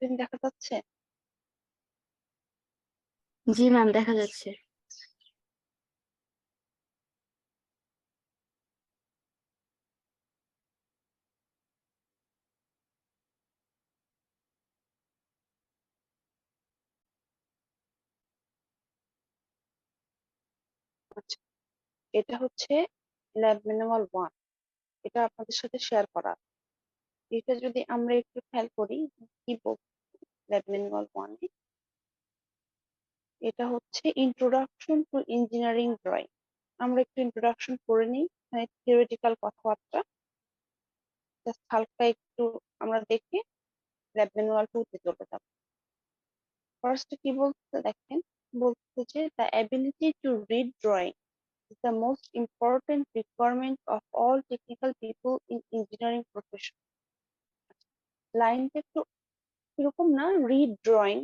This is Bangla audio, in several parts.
স্ক্রিন দেখা যাচ্ছে? জি ম্যাম, দেখা যাচ্ছে। আচ্ছা, এটা হচ্ছে ল্যাব ম্যানুয়াল 1। এটা আপনাদের সাথে শেয়ার করা। এটা যদি আমরা একটু খেয়াল করি, কি ল্যাব ম্যানুয়াল 1 এ এটা হচ্ছে ইন্ট্রোডাকশন টু ইঞ্জিনিয়ারিং ড্রয়িং। আমরা একটু ইন্ট্রোডাকশন করে নিই, মানে থিওরিটিক্যাল কথাবার্তা জাস্ট হালকা একটু আমরা দেখে ল্যাব ম্যানুয়াল 2 তে চলে যাব। ফার্স্ট কি বলতে দেখেন, বলতে যে the ability to read drawing is the most important requirement of all technical people in engineering profession. লাইনটা একটু এরকম না, রিড ড্রয়িং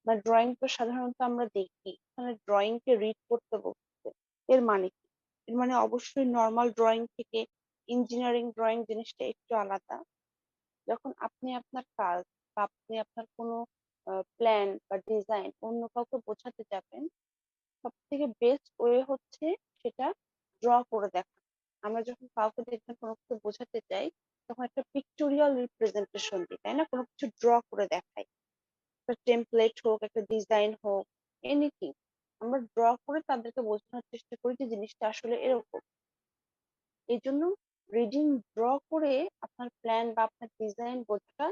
বা ড্রয়িং তো সাধারণত আমরা দেখি, এখানে ড্রয়িং কে রিড করতে বলছে। এর মানে কি? এর মানে অবশ্যই নর্মাল ড্রয়িং থেকে ইঞ্জিনিয়ারিং ড্রয়িং জিনিসটা একটু আলাদা। যখন আপনি আপনার কাজ বা আপনি আপনার কোনো প্ল্যান বা ডিজাইন অন্য কাউকে বোঝাতে যাবেন, সব থেকে বেস্ট ওয়ে হচ্ছে সেটা ড্র করে দেখা। আমরা যখন কাউকে দেখবেন কোনো কিছু বোঝাতে চাই, তখন একটা পিকটোরিয়াল রিপ্রেজেন্টেশন দিই, তাই না? কোনো কিছু ড্র করে দেখাই, একটা টেমপ্লেট হোক, একটা ডিজাইন হোক, এনিথিং আমরা ড্র করে তাদেরকে বোঝানোর চেষ্টা করি যে জিনিসটা আসলে এরকম। এই জন্য রিডিং ড্র করে আপনার প্ল্যান বা আপনার ডিজাইন বোঝাটা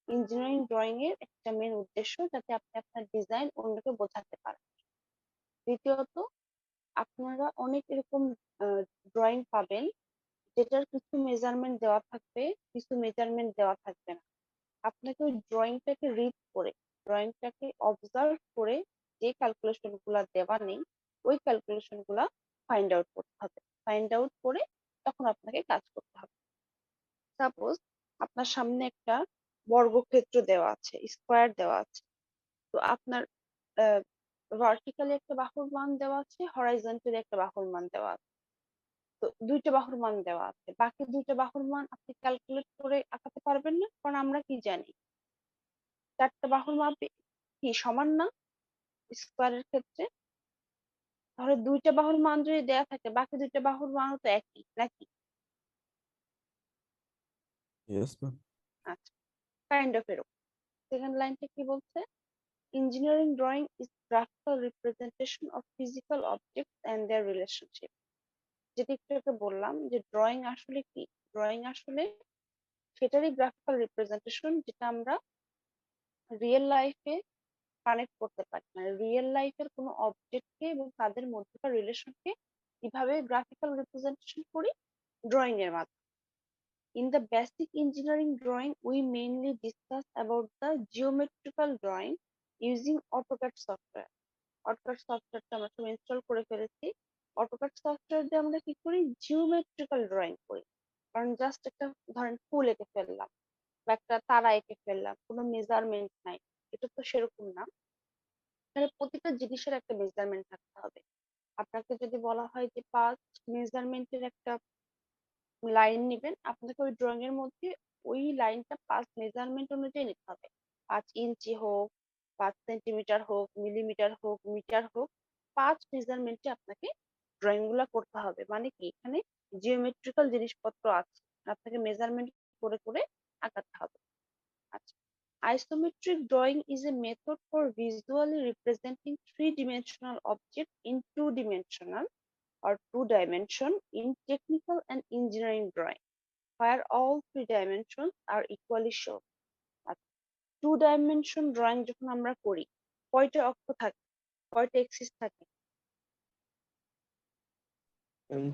ইঞ্জিনিয়ারিং ড্রয়িং এর একটা মেন উদ্দেশ্য, যাতে আপনি আপনার ডিজাইন অন্যকে বোঝাতে পারেন। দ্বিতীয়ত, আপনারা অনেক এরকম ড্রয়িং পাবেন যেটার কিছু মেজারমেন্ট দেওয়া থাকবে, কিছু মেজারমেন্ট দেওয়া থাকবে না। আপনাকে ওই ড্রয়িংটাকে রিড করে, ড্রয়িংটাকে অবজার্ভ করে যে ক্যালকুলেশন গুলা দেওয়া নেই, ওই ক্যালকুলেশন গুলা ফাইন্ড আউট করতে হবে। ফাইন্ড আউট করে তখন আপনাকে কাজ করতে হবে। সাপোজ আপনার সামনে একটা বর্গক্ষেত্র দেওয়া আছে, স্কোয়ার দেওয়া আছে, তো আপনার ভার্টিক্যালি একটা বাহুর মান দেওয়া আছে, হরাইজন্টালি একটা বাহুর মান দেওয়া আছে। তো দুইটা বাহুর মান দেওয়া আছে, বাকি দুইটা বাহুর মান আপনি ক্যালকুলেট করে আঁকাতে পারবেন না, কারণ আমরা কি জানি, চারটা বাহুর মাপ কি সমান না স্কোয়ারের ক্ষেত্রে? তাহলে দুইটা বাহুর মান যদি দেয়া থাকে, বাকি দুইটা বাহুর মানও তো একই নাকি? Yes, ma'am. আচ্ছা, কাইন্ড অফ এরকম। সেকেন্ড লাইনটা কি বলছে? Engineering drawing is graphical representation of physical objects and their relationship. যেটা একটু আগে বললাম যে ড্রয়িং আসলে কি, ড্রয়িং আসলে সেটারই গ্রাফিক্যাল রিপ্রেজেন্টেশন যেটা আমরা রিয়েল লাইফে কানেক্ট করতে পারি, মানে রিয়েল লাইফের কোনো অবজেক্টকে এবং তাদের মধ্যকার রিলেশনকে কিভাবে গ্রাফিক্যাল রিপ্রেজেন্টেশন করি, ড্রয়িং এর মাধ্যমে। In the basic engineering drawing, we mainly discuss about the geometrical drawing using AutoCAD software. AutoCAD সফটওয়্যারটা আমরা সব ইনস্টল করে ফেলেছি। AutoCAD সফটওয়্যার দিয়ে আমরা কি করি, জিওমেট্রিক্যাল ড্রয়িং করি। কারণ জাস্ট একটা ধরেন ফুল এঁকে ফেললাম বা একটা তারা এঁকে ফেললাম, কোনো মেজারমেন্ট নাই, এটা তো সেরকম না। এখানে প্রতিটা জিনিসের একটা মেজারমেন্ট থাকতে হবে। আপনাকে যদি বলা হয় যে 5 মেজারমেন্টের একটা লাইন নিবেন, আপনাকে ওই ড্রয়িং এর মধ্যে ওই লাইনটা 5 মেজারমেন্ট অনুযায়ী নিতে হবে। 5 ইঞ্চি হোক, 5 সেন্টিমিটার হোক, মিলিমিটার হোক, মিটার হোক, 5 মেজারমেন্টে আপনাকে ড্রয়িং গুলা করতে হবে। মানে কি, এখানে জিওমেট্রিক্যাল জিনিসপত্র আছে, আপনাকে মেজারমেন্ট করে করে আঁকাতে হবে। আচ্ছা, isometric drawing is a method for visually representing three-dimensional objects in two-dimensional or two dimension in technical and engineering drawing, where all three dimensions are equally shown. Two dimension drawing যখন আমরা করি, কয়টা অক্ষ থাকে, কয়টা এক্সিস থাকে?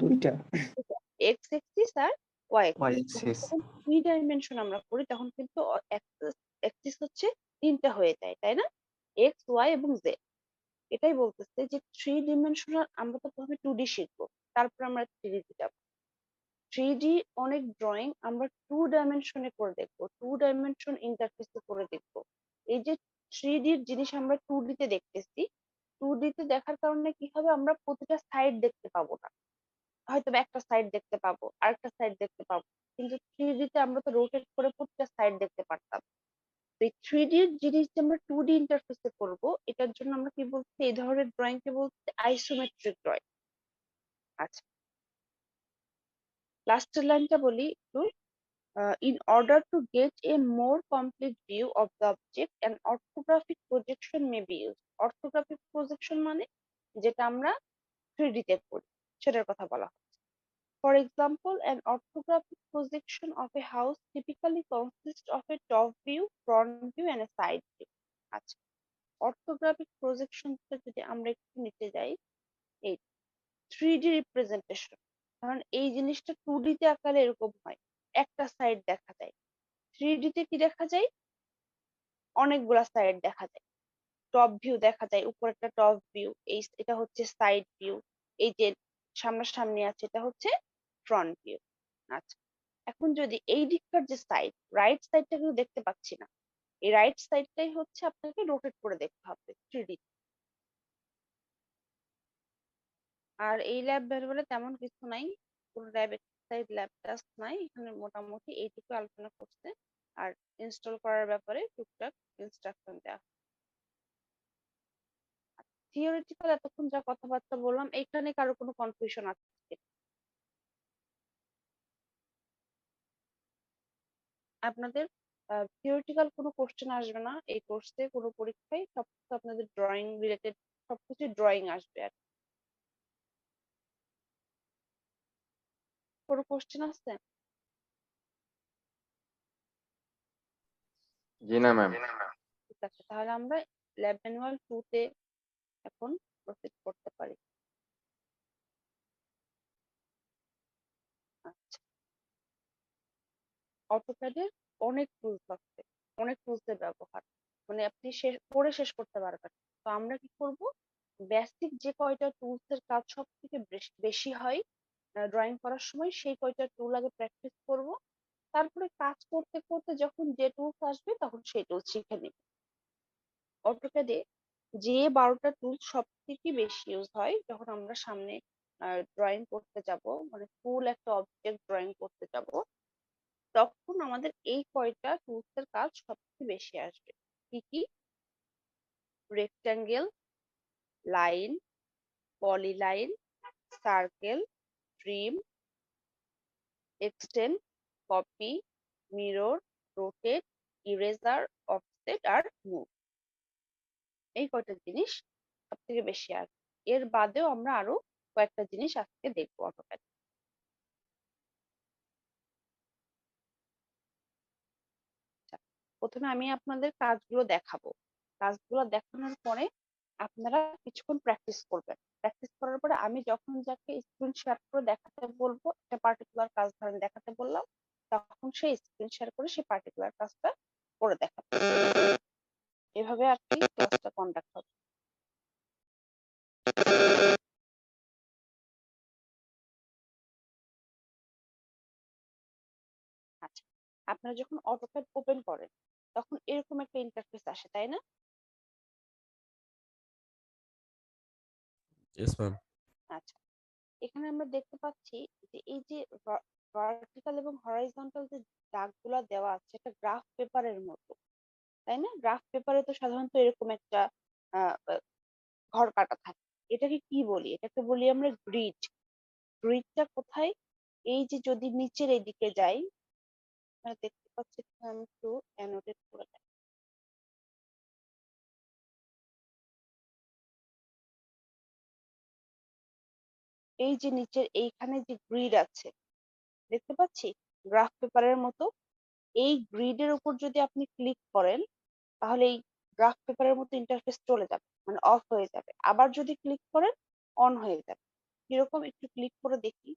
দুইটা। এক্স এক্সিস আর ওয়াই Y এক্সিস। axis. যখন থ্রি ডাইমেনশন আমরা করি তখন কিন্তু এক্সিস হচ্ছে তিনটা হয়ে যায়, তাই না? এক্স, ওয়াই এবং জেড। এটাই বলতেছে যে থ্রি ডিমেনশনাল, আমরা তো প্রথমে 2D শিখবো, তারপর আমরা 3D যাবো। 3D অনেক ড্রয়িং আমরা টু ডাইমেনশনে করে দেখবো, টু ডাইমেনশন ইন্টারফেসে করে দেখবো। এই যে 3D জিনিস আমরা 2D তে দেখতেছি, 2D তে দেখার কারণে কি হবে, আমরা প্রতিটা সাইড দেখতে পাবো না, হয়তো বা একটা সাইড দেখতে পাবো, আরেকটা সাইড দেখতে পাবো। কিন্তু 3D তে আমরা তো রোটেট করে প্রতিটা সাইড দেখতে পারতাম। এই 3D জিনিস যে আমরা 2D ইন্টারফেসে করব, এটার জন্য আমরা কি বলছি, এই ধরনের ড্রয়িং কে বলছি আইসোমেট্রিক ড্রয়িং। আচ্ছা, লাস্টের লাইনটা বলি একটু। In order to get a more complete view of the object, an orthographic projection may be used. Orthographic projection মানে যেটা আমরা 3D তে করি, সেটার কথা বলা হয়। For example, an orthographic projection of a house typically consists of a top view, front view, and a side view. আচ্ছা, অর্থোগ্রাফিক প্রজেকশন যদি আমরা একটু নিতে যাই, এই 3D রিপ্রেজেন্টেশন, কারণ এই জিনিসটা 2D তে আকারে এরকম হয়, একটা সাইড দেখা যায়। 3D তে কি দেখা যায়, অনেকগুলা সাইড দেখা যায়, টপ ভিউ দেখা যায়, উপর একটা টপ ভিউ, এটা হচ্ছে সাইড ভিউ, এই যে সামনাসামনি আছে এটা হচ্ছে ফ্রন্ট ভিউ। আচ্ছা, এখন যদি এই দিকটার যে সাইড, রাইট সাইডটা কিন্তু দেখতে পাচ্ছি না, এই রাইট সাইডটাই হচ্ছে আপনাকে রোটেট করে দেখতে হবে 3D। আর এই ল্যাব বলে তেমন কিছু নাই, কোনো ল্যাব এক্সারসাইজ ল্যাব টাস্ক নাই এখানে, মোটামুটি এইটুকু আলোচনা করছে। আর ইনস্টল করার ব্যাপারে টুকটাক ইনস্ট্রাকশন দেওয়া। থিওরিটিক্যাল এতক্ষণ যা কথাবার্তা বললাম, এখানে কারো কোনো কনফিউশন আছে কিনা? আপনাদের থিওরিটিক্যাল কোনো কোশ্চেন আসবে না এই কোর্সে, কোনো পরীক্ষায়, সবকিছু আপনাদের ড্রয়িং রিলেটেড, সবকিছু ড্রয়িং আসবে। আর কোনো কোশ্চেন আছে? জি না ম্যাম। ঠিক আছে, তাহলে আমরা ল্যাব ম্যানুয়াল 2 তে এখন প্রসিড করতে পারি। আচ্ছা, অটোক্যাডের অনেক টুলস আছে, অনেক টুলস এর ব্যবহার, মানে আপনি পড়ে শেষ করতে পারবেন। তো আমরা কি করব, বেসিক যে কয়টা টুলস এর কাজ সব থেকে বেশি হয় ড্রয়িং করার সময়, সেই কয়টা টুল আগে প্র্যাকটিস করব, তারপরে কাজ করতে করতে যখন যে টুলস আসবে তখন সেই টুলস শিখে নিব। অটোক্যাডে যে 12টা টুলস সব থেকে বেশি ইউজ হয় যখন আমরা সামনে ড্রয়িং করতে যাব, মানে ফুল একটা অবজেক্ট ড্রয়িং করতে যাব, তখন আমাদের এই কয়টা টুলস এর কাজ সবথেকে বেশি আসবে। কি কি? Rectangle, line, polyline, circle, trim, extend, copy, mirror, rotate, eraser, offset আর মুভ। এই কয়টা জিনিস সব থেকে বেশি আসবে। এর বাদেও আমরা আরো কয়েকটা জিনিস আজকে দেখবো অটোক্যাড। প্রথমে আমি আপনাদের কাজগুলো দেখাবো, কাজগুলো দেখানোর পরে আপনারা কিছুক্ষণ প্র্যাকটিস করবেন। প্র্যাকটিস করার পরে আমি যখন যাকে স্ক্রিন শেয়ার করে দেখাতে বলবো, একটা পার্টিকুলার কাজ ধরেন দেখাতে বললাম, তখন সেই স্ক্রিন শেয়ার করে সেই পার্টিকুলার কাজটা করে দেখাবে। এভাবে আর কি ক্লাসটা কন্ডাক্ট হবে। আচ্ছা, আপনারা যখন অটোক্যাড ওপেন করেন তখন এরকম একটা ইন্টারফেস আসে, তাই না? Yes, ma'am. আচ্ছা, এখানে আমরা দেখতে পাচ্ছি যে এই যে ভার্টিক্যাল এবং হরাইজন্টাল যে দাগগুলা দেওয়া আছে, এটা গ্রাফ পেপারের মতো, তাই না? গ্রাফ পেপারে তো সাধারণত এরকম একটা আহ, আহ, ঘর কাটা থাকে। এটাকে কি বলি? এটাকে বলি আমরা গ্রিড। গ্রিডটা কোথায়? এই যে যদি নিচের এদিকে যাই, দেখতে পাচ্ছি, আমি একটু অ্যানোটেট করে দেই। এই যে নিচের এইখানে যে গ্রিড আছে, দেখতে পাচ্ছি গ্রাফ পেপারের মতো, এই গ্রিডের উপর যদি আপনি ক্লিক করেন তাহলে এই গ্রাফ পেপারের মতো ইন্টারফেস চলে যাবে, মানে অফ হয়ে যাবে। আবার যদি ক্লিক করেন অন হয়ে যাবে। কিরকম, একটু ক্লিক করে দেখি।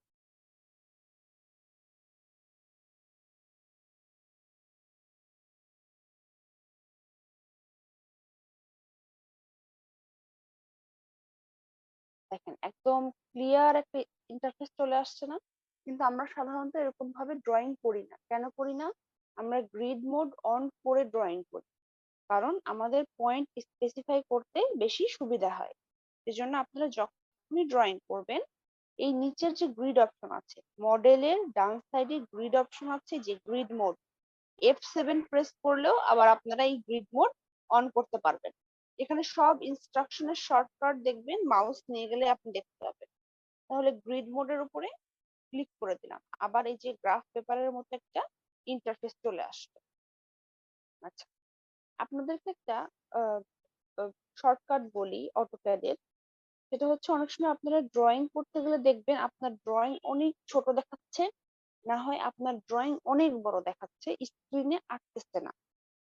দেখেন একদম ক্লিয়ার একটা ইন্টারফেস চলে আসছে না? কিন্তু আমরা সাধারণত এরকম ভাবে ড্রয়িং করি না। কেন করি না? আমরা গ্রিড মোড অন করে ড্রয়িং করি, কারণ আমাদের পয়েন্ট স্পেসিফাই করতে বেশি সুবিধা হয়। সেজন্য আপনারা যখনই ড্রয়িং করবেন, এই নিচের যে গ্রিড অপশন আছে, মডেলের ডান সাইডে গ্রিড অপশন আছে, যে গ্রিড মোড, F7 প্রেস করলেও আবার আপনারা এই গ্রিড মোড অন করতে পারবেন। এখানে সব ইনস্ট্রাকশনের শর্টকাট দেখবেন, মাউস নিয়ে গেলে আপনি দেখতে পাবেন। তাহলে গ্রিড মোডের উপরে ক্লিক করে দিলাম, আবার এই যে গ্রাফ পেপারের মতো একটা ইন্টারফেস চলে আসলো। আচ্ছা, আপনাদেরকে একটা শর্টকাট বলি অটোক্যাডের। সেটা হচ্ছে অনেক সময় আপনারা ড্রয়িং করতে গেলে দেখবেন আপনার ড্রয়িং অনেক ছোট দেখাচ্ছে, না হয় আপনার ড্রয়িং অনেক বড় দেখাচ্ছে, স্ক্রিনে আঁকতেছে না।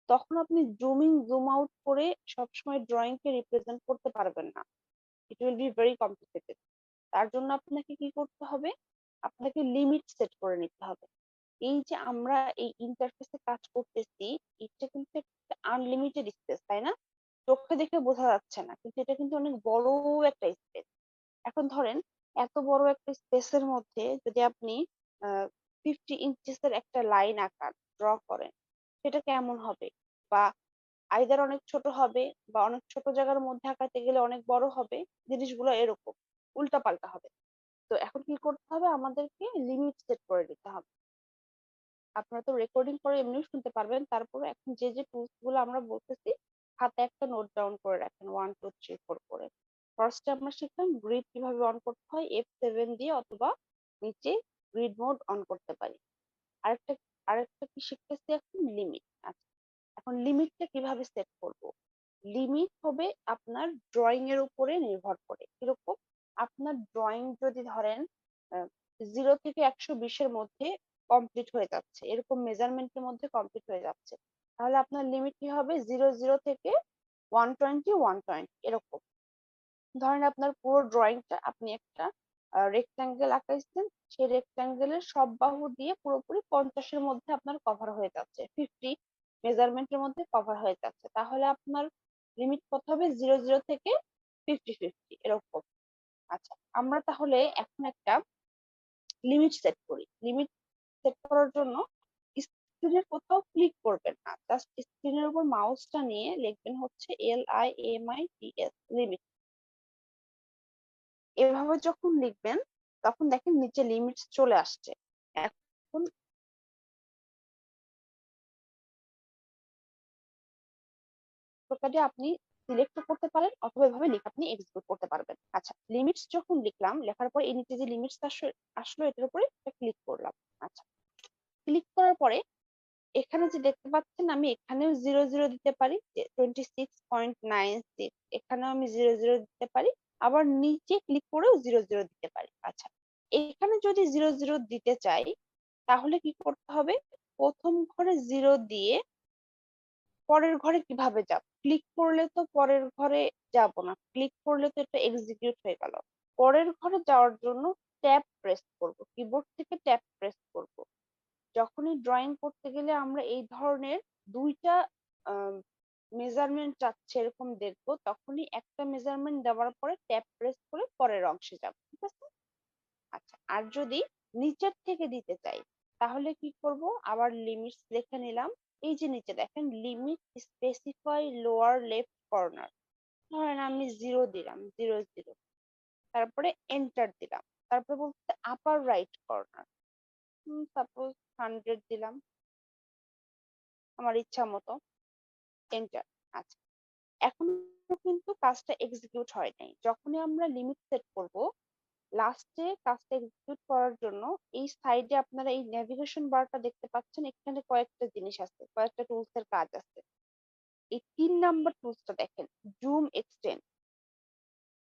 তখন আপনি জুম ইন জুম আউট করে সবসময় ড্রয়িং কে রিপ্রেজেন্ট করতে পারবেন না। It will be very complicated. তার জন্য আপনাকে কি করতে হবে, আপনাকে লিমিট সেট করে নিতে হবে। এই যে আমরা এই ইন্টারফেসে কাজ করতেছি, এটা কিন্তু একটা আনলিমিটেড স্পেস, তাই না? চোখে দেখে বোঝা যাচ্ছে না, কিন্তু এটা কিন্তু অনেক বড় একটা স্পেস। এখন ধরেন এত বড় একটা স্পেসের মধ্যে যদি আপনি 50 ইঞ্চিস এর একটা লাইন আঁকান, ড্র করেন, সেটা কেমন হবে? বা আইদার অনেক ছোট হবে, বা অনেক ছোট জায়গার মধ্যে আঁকাতে গেলে অনেক বড় হবে, জিনিসগুলো এরকম উল্টা পাল্টা হবে। তো এখন কি করতে হবে, আমাদেরকে লিমিট সেট করে দিতে হবে। আপনারা তো রেকর্ডিং করে এমনিও শুনতে পারবেন, তারপরে এখন যে যে টুলস গুলো আমরা বলতেছি হাতে একটা নোট ডাউন করে রাখেন, 1 2 3 4 করে। ফার্স্টে আমরা শিখলাম গ্রিড কিভাবে অন করতে হয়, F7 দিয়ে, অথবা নিচে গ্রিড মোড অন করতে পারি। আরেকটা আরেকটা কি শিখতেছি এখন, লিমিট। আচ্ছা, এখন লিমিটটা কিভাবে সেট করব? লিমিট হবে আপনার ড্রয়িং এর উপরে নির্ভর করে। কিরকম? আপনার ড্রয়িং যদি ধরেন 0 থেকে 120-এর মধ্যে কমপ্লিট হয়ে যাচ্ছে, এরকম মেজারমেন্টের মধ্যে কমপ্লিট হয়ে যাচ্ছে, তাহলে আপনার লিমিট কি হবে, 0 0 থেকে 120 এরকম। ধরেন আপনার পুরো ড্রয়িংটা আপনি একটা রেক্টাঙ্গেল আঁকাইছেন, সেই রেক্টাঙ্গেলের সব বাহু দিয়ে পুরোপুরি 50-এর মধ্যে আপনার কভার হয়ে যাচ্ছে, 50 মেজারমেন্টের মধ্যে কভার হয়ে যাচ্ছে, তাহলে আপনার লিমিট কত হবে, 0 0 থেকে 50 50 এরকম। আচ্ছা, আমরা তাহলে এখন একটা লিমিট সেট করি। লিমিট সেট করার জন্য স্ক্রিনের কোথাও ক্লিক করবেন না, জাস্ট স্ক্রিনের উপর মাউসটা নিয়ে লিখবেন হচ্ছে LIMITS, লিমিট। এভাবে যখন লিখবেন তখন দেখেন নিচে লিমিটস চলে আসছে। এখন প্রকারে আপনি সিলেক্ট করতে পারেন, অথবা এভাবে লিখে আপনি এক্সিকিউট করতে পারবেন। আচ্ছা, লিমিটস যখন লিখলাম, লেখার পর এই নিচে যে লিমিটস আসলো এটার উপরে ক্লিক করলাম। আচ্ছা, ক্লিক করার পরে এখানে যে দেখতে পাচ্ছেন, আমি এখানেও 0 0 দিতে পারি, 26.96, এখানেও আমি 0 0 দিতে পারি, আবার নিচে ক্লিক করেও 0 0 দিতে পারি। আচ্ছা, এখানে যদি 0 0 দিতে চাই, তাহলে কি করতে হবে, প্রথম ঘরে 0 দিয়ে পরের ঘরে কিভাবে যাব? ক্লিক করলে তো পরের ঘরে যাব না, ক্লিক করলে তো এটা এক্সিকিউট হয়ে গেল। পরের ঘরে যাওয়ার জন্য ট্যাব প্রেস করব, কিবোর্ড থেকে ট্যাব প্রেস করব। যখনই ড্রয়িং করতে গেলে আমরা এই ধরনের দুইটা মেজারমেন্ট চাচ্ছে এরকম দেখবো, তখনই একটা মেজারমেন্ট দেওয়ার পরে ট্যাব প্রেস করে পরের অংশে যাব, ঠিক আছে? আচ্ছা, আর যদি নিচের থেকে দিতে চাই, তাহলে কি করব, আবার লিমিটস লিখে নিলাম। এই যে নিচে দেখেন limit specify lower left corner, ধরেন আমি 0 দিলাম, 0 0, তারপরে এন্টার দিলাম, তারপরে বলতে আপার রাইট কর্নার, সাপোজ 100 দিলাম আমার ইচ্ছা মতো, এন্টার। আচ্ছা, এখনো কিন্তু কাজটা এক্সিকিউট হয় নাই। যখনই আমরা লিমিট সেট করব, লাস্টে কাজটা এক্সিকিউট করার জন্য এই সাইডে আপনারা এই নেভিগেশন বারটা দেখতে পাচ্ছেন, এখানে কয়েকটা জিনিস আছে, কয়েকটা টুলস এর কাজ আছে। এই 3 নাম্বার টুলসটা দেখেন, জুম এক্সটেন্ড,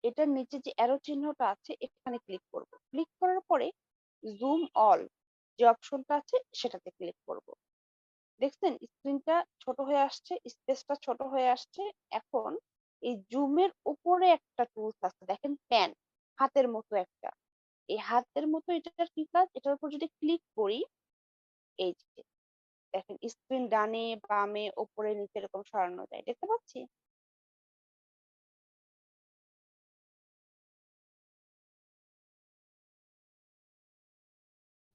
এটার নিচে যে অ্যারো চিহ্নটা আছে এখানে ক্লিক করব। ক্লিক করার পরে জুম অল যে অপশনটা আছে সেটাতে ক্লিক করব। দেখছেন স্ক্রিনটা ছোট হয়ে আসছে, স্পেসটা ছোট হয়ে আসছে। এখন এই জুমের উপরে একটা টুলস আছে দেখেন, প্যান, হাতের মতো একটা। এই হাতের মতো এটার কি কাজ, এটার উপর যদি ক্লিক করি, এই যে দেখেন স্ক্রিন ডানে বামে উপরে নিচে এরকম সরানো যায়, দেখতে পাচ্ছি।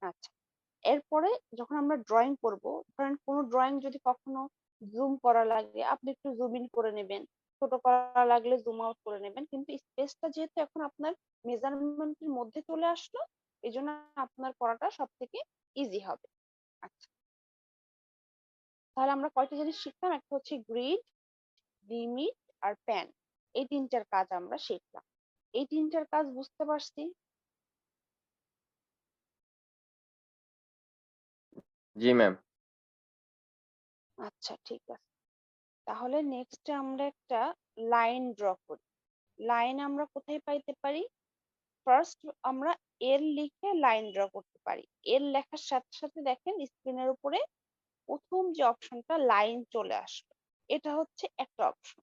আচ্ছা, এরপরে যখন আমরা ড্রয়িং করব, ধরেন কোনো ড্রয়িং যদি কখনো জুম করা লাগে, আপনি একটু জুম ইন করে নেবেন, ছোট করা লাগলে জুম আউট করে নেবেন, কিন্তু স্পেসটা যেহেতু এখন আপনার মেজারমেন্টের মধ্যে চলে আসলো, এই জন্য আপনার করাটা সব থেকে ইজি হবে। আচ্ছা, তাহলে আমরা কয়টা জিনিস শিখলাম? একটা হচ্ছে গ্রিড, লিমিট আর প্যান। এই তিনটার কাজ আমরা শিখলাম। এই তিনটার কাজ বুঝতে পারছি? জি ম্যাম। আচ্ছা, ঠিক আছে। তাহলে নেক্সট আমরা একটা লাইন ড্র করি। লাইন আমরা কোথায় পাইতে পারি? ফার্স্ট আমরা এল লিখে লাইন ড্র করতে পারি। এল লেখার সাথে সাথে দেখেন স্ক্রিনের উপরে প্রথম যে অপশনটা লাইন চলে আসবে, এটা হচ্ছে একটা অপশন।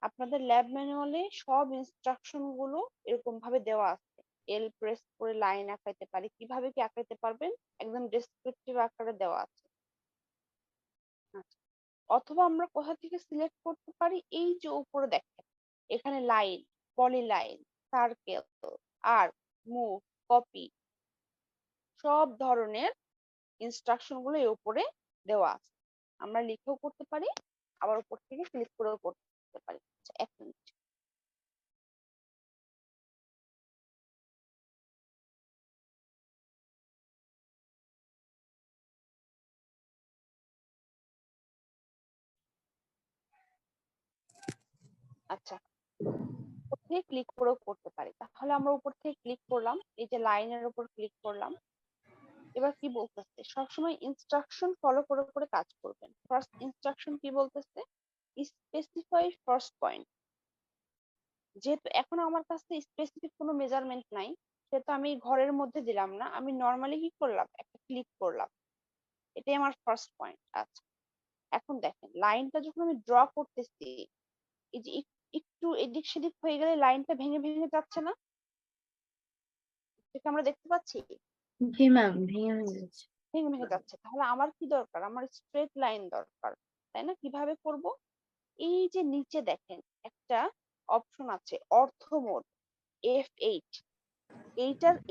আপনাদের ল্যাব ম্যানুয়ালে সব ইনস্ট্রাকশন গুলো এরকম ভাবে দেওয়া আছে। এল প্রেস করে লাইন আঁকাইতে পারি, কিভাবে কি আঁকাইতে পারবেন একদম ডেসক্রিপটিভ আকারে দেওয়া আছে। আচ্ছা, অথবা আমরা কোথা থেকে সিলেক্ট করতে পারি? এই যে উপরে দেখেন এখানে line, poly line, circle, arc, move, copy, সব ধরনের ইনস্ট্রাকশন গুলো এই উপরে দেওয়া আছে। আমরা লিখেও করতে পারি, আবার উপর থেকে ক্লিক করেও করতে পারি। আচ্ছা, 1 মিনিট। আচ্ছা, উপর থেকে ক্লিক করেও করতে পারি। তাহলে আমরা উপর থেকে ক্লিক করলাম, এই যে লাইনের উপর ক্লিক করলাম। এবার কি বলতেছে? সবসময় ইনস্ট্রাকশন ফলো করে করে কাজ করবেন। ফার্স্ট ইনস্ট্রাকশন কি বলতেছে? Specify first point. যেহেতু এখন আমার কাছে স্পেসিফিক কোনো মেজারমেন্ট নাই, সেহেতু আমি ঘরের মধ্যে দিলাম না, আমি নর্মালি কি করলাম, একটা ক্লিক করলাম। এটাই আমার ফার্স্ট পয়েন্ট। আচ্ছা, এখন দেখেন লাইনটা যখন আমি ড্র করতেছি, এই যে একটু এদিক সেদিক হয়ে গেলে লাইনটা ভেঙে ভেঙে যাচ্ছে না? সেটা আমরা দেখতে পাচ্ছি জি ম্যাম, ভেঙে ভেঙে যাচ্ছে। ভেঙে ভেঙে যাচ্ছে। তাহলে আমার কি দরকার? আমার স্ট্রেট লাইন দরকার, তাই না? কিভাবে করব? এই যে নিচে দেখেন একটা অপশন আছে অর্থ মোড, F8।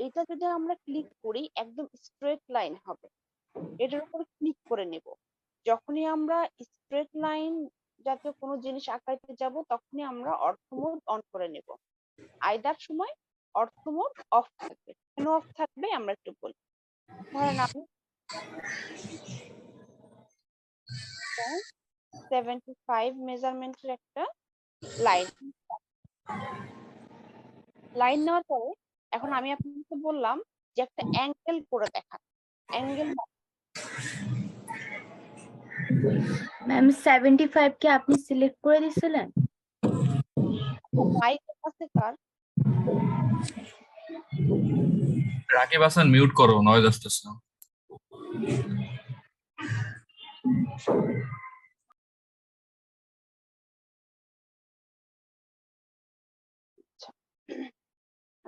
এইটা যদি আমরা ক্লিক করি একদম স্ট্রেট লাইন হবে। এটার উপর ক্লিক করে নেব। যখনই আমরা স্ট্রেট লাইন জাতীয় কোনো জিনিস আঁকাইতে যাব, তখনই আমরা অর্থ মোড অন করে নেব। আইদার সময় অর্থ মোড অফ থাকবে। কেন অফ থাকবে আমরা একটু বলি। ধরেন আমি 75 মেজারমেন্টের একটা লাইন নেওয়ার পরে এখন আমি আপনাকে বললাম যে একটা অ্যাঙ্গেল করে দেখান। অ্যাঙ্গেল ম্যাম 75 কে আপনি সিলেক্ট করে দিছিলেন? মাইকের কাছে কার? রাকিব হাসান মিউট করো, নয়েজ আসতেছে।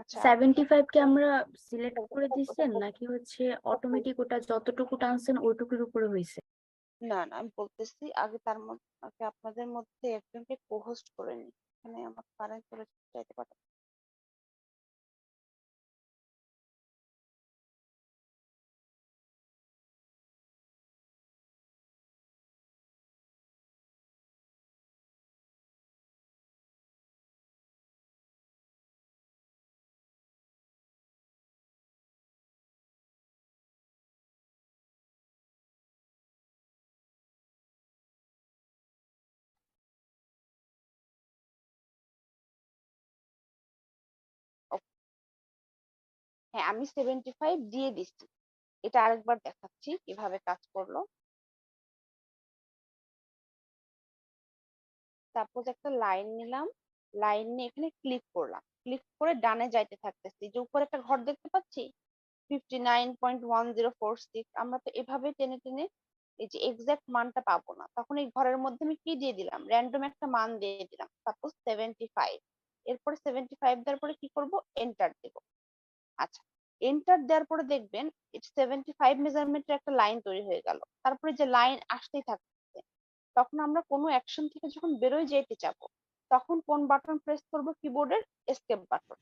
আচ্ছা, 75 কে আমরা সিলেক্ট করে দিছেন নাকি হচ্ছে অটোমেটিক ওটা যতটুকু টানছেন ওইটুকুর উপরে হইছে? না না, আমি বলতেছি আগে তার মধ্যে আগে আপনাদের মধ্যে একজনকে কোহোস্ট করে নি। এখানে আমার কারেন্ট চলে যাইতে পারে। হ্যাঁ, আমি 75 দিয়ে দিচ্ছি। এটা আরেকবার দেখাচ্ছি কিভাবে কাজ করলো। সাপোজ একটা লাইন নিলাম, লাইন নিয়ে এখানে ক্লিক করলাম, ক্লিক করে ডানে যাইতে থাকতেছি। যে উপরে একটা ঘর দেখতে পাচ্ছি 59.1046, আমরা তো এভাবে টেনে টেনে এই যে এক্সাক্ট মানটা পাবো না। তখন এই ঘরের মধ্যে আমি কি দিয়ে দিলাম, র্যান্ডম একটা মান দিয়ে দিলাম, সাপোজ 75। এরপরে 75 দেওয়ার পরে কি করব, এন্টার দেব। আচ্ছা, এন্টার দেওয়ার পরে দেখবেন 75 মেজারমেন্টের একটা লাইন তৈরি হয়ে গেল। তারপরে যে লাইন আসতেই থাকছে, তখন আমরা কোনো অ্যাকশন থেকে যখন বেরোয় যেতে চাবো, তখন কোন বাটন প্রেস করব? কিবোর্ডের এস্কেপ বাটন।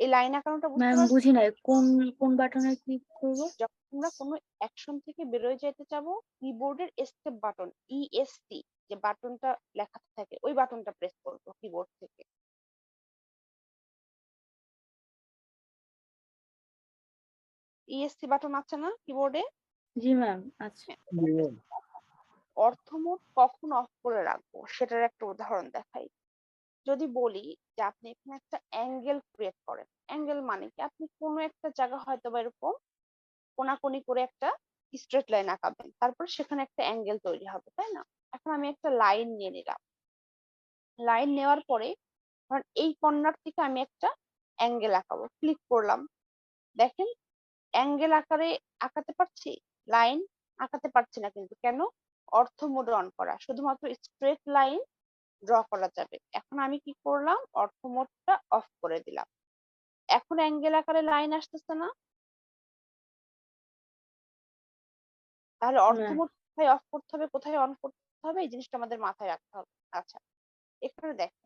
এই লাইন আঁকানোটা বুঝতে ম্যাম পারছি। বুঝি নাই, কোন কোন বাটনে ক্লিক করব? যখন আমরা কোনো অ্যাকশন থেকে বেরোয় যেতে চাবো, কিবোর্ডের এস্কেপ বাটন, ESC যে বাটনটা লেখা থাকে, ওই বাটনটা প্রেস করবো কিবোর্ড থেকে। ESC বাটন আছে না কিবোর্ডে? জি ম্যাম। আচ্ছা অর্থমোট কখন অফ করে রাখবো সেটার একটা উদাহরণ দেখাই। যদি বলি যে আপনি এখানে একটা অ্যাঙ্গেল ক্রিয়েট করেন, অ্যাঙ্গেল মানে কি আপনি কোনো একটা জায়গা হয়তো বা এরকম কোনাকুনি করে একটা স্ট্রেট লাইন আঁকাবেন, তারপর সেখানে একটা অ্যাঙ্গেল তৈরি হবে, তাই না? এখন আমি একটা লাইন নিয়ে নিলাম, লাইন নেওয়ার পরে ধরেন এই কর্নার থেকে আমি একটা অ্যাঙ্গেল আঁকাবো, ক্লিক করলাম, দেখেন অ্যাঙ্গেল আকারে আঁকাতে পারছি, লাইন আঁকাতে পারছি না, কিন্তু কেন? অর্থ মোড অন করা, শুধুমাত্র স্ট্রেট লাইন ড্র করা যাবে। এখন আমি কি করলাম, অর্থ মোডটা অফ করে দিলাম, এখন অ্যাঙ্গেল আকারে লাইন আসতেছে না, তাহলে অর্থ ম্যাম। মোড কোথায় অফ করতে হবে কোথায় অন করতে হবে এই জিনিসটা আমাদের মাথায় রাখতে হবে। আচ্ছা, এখানে দেখেন,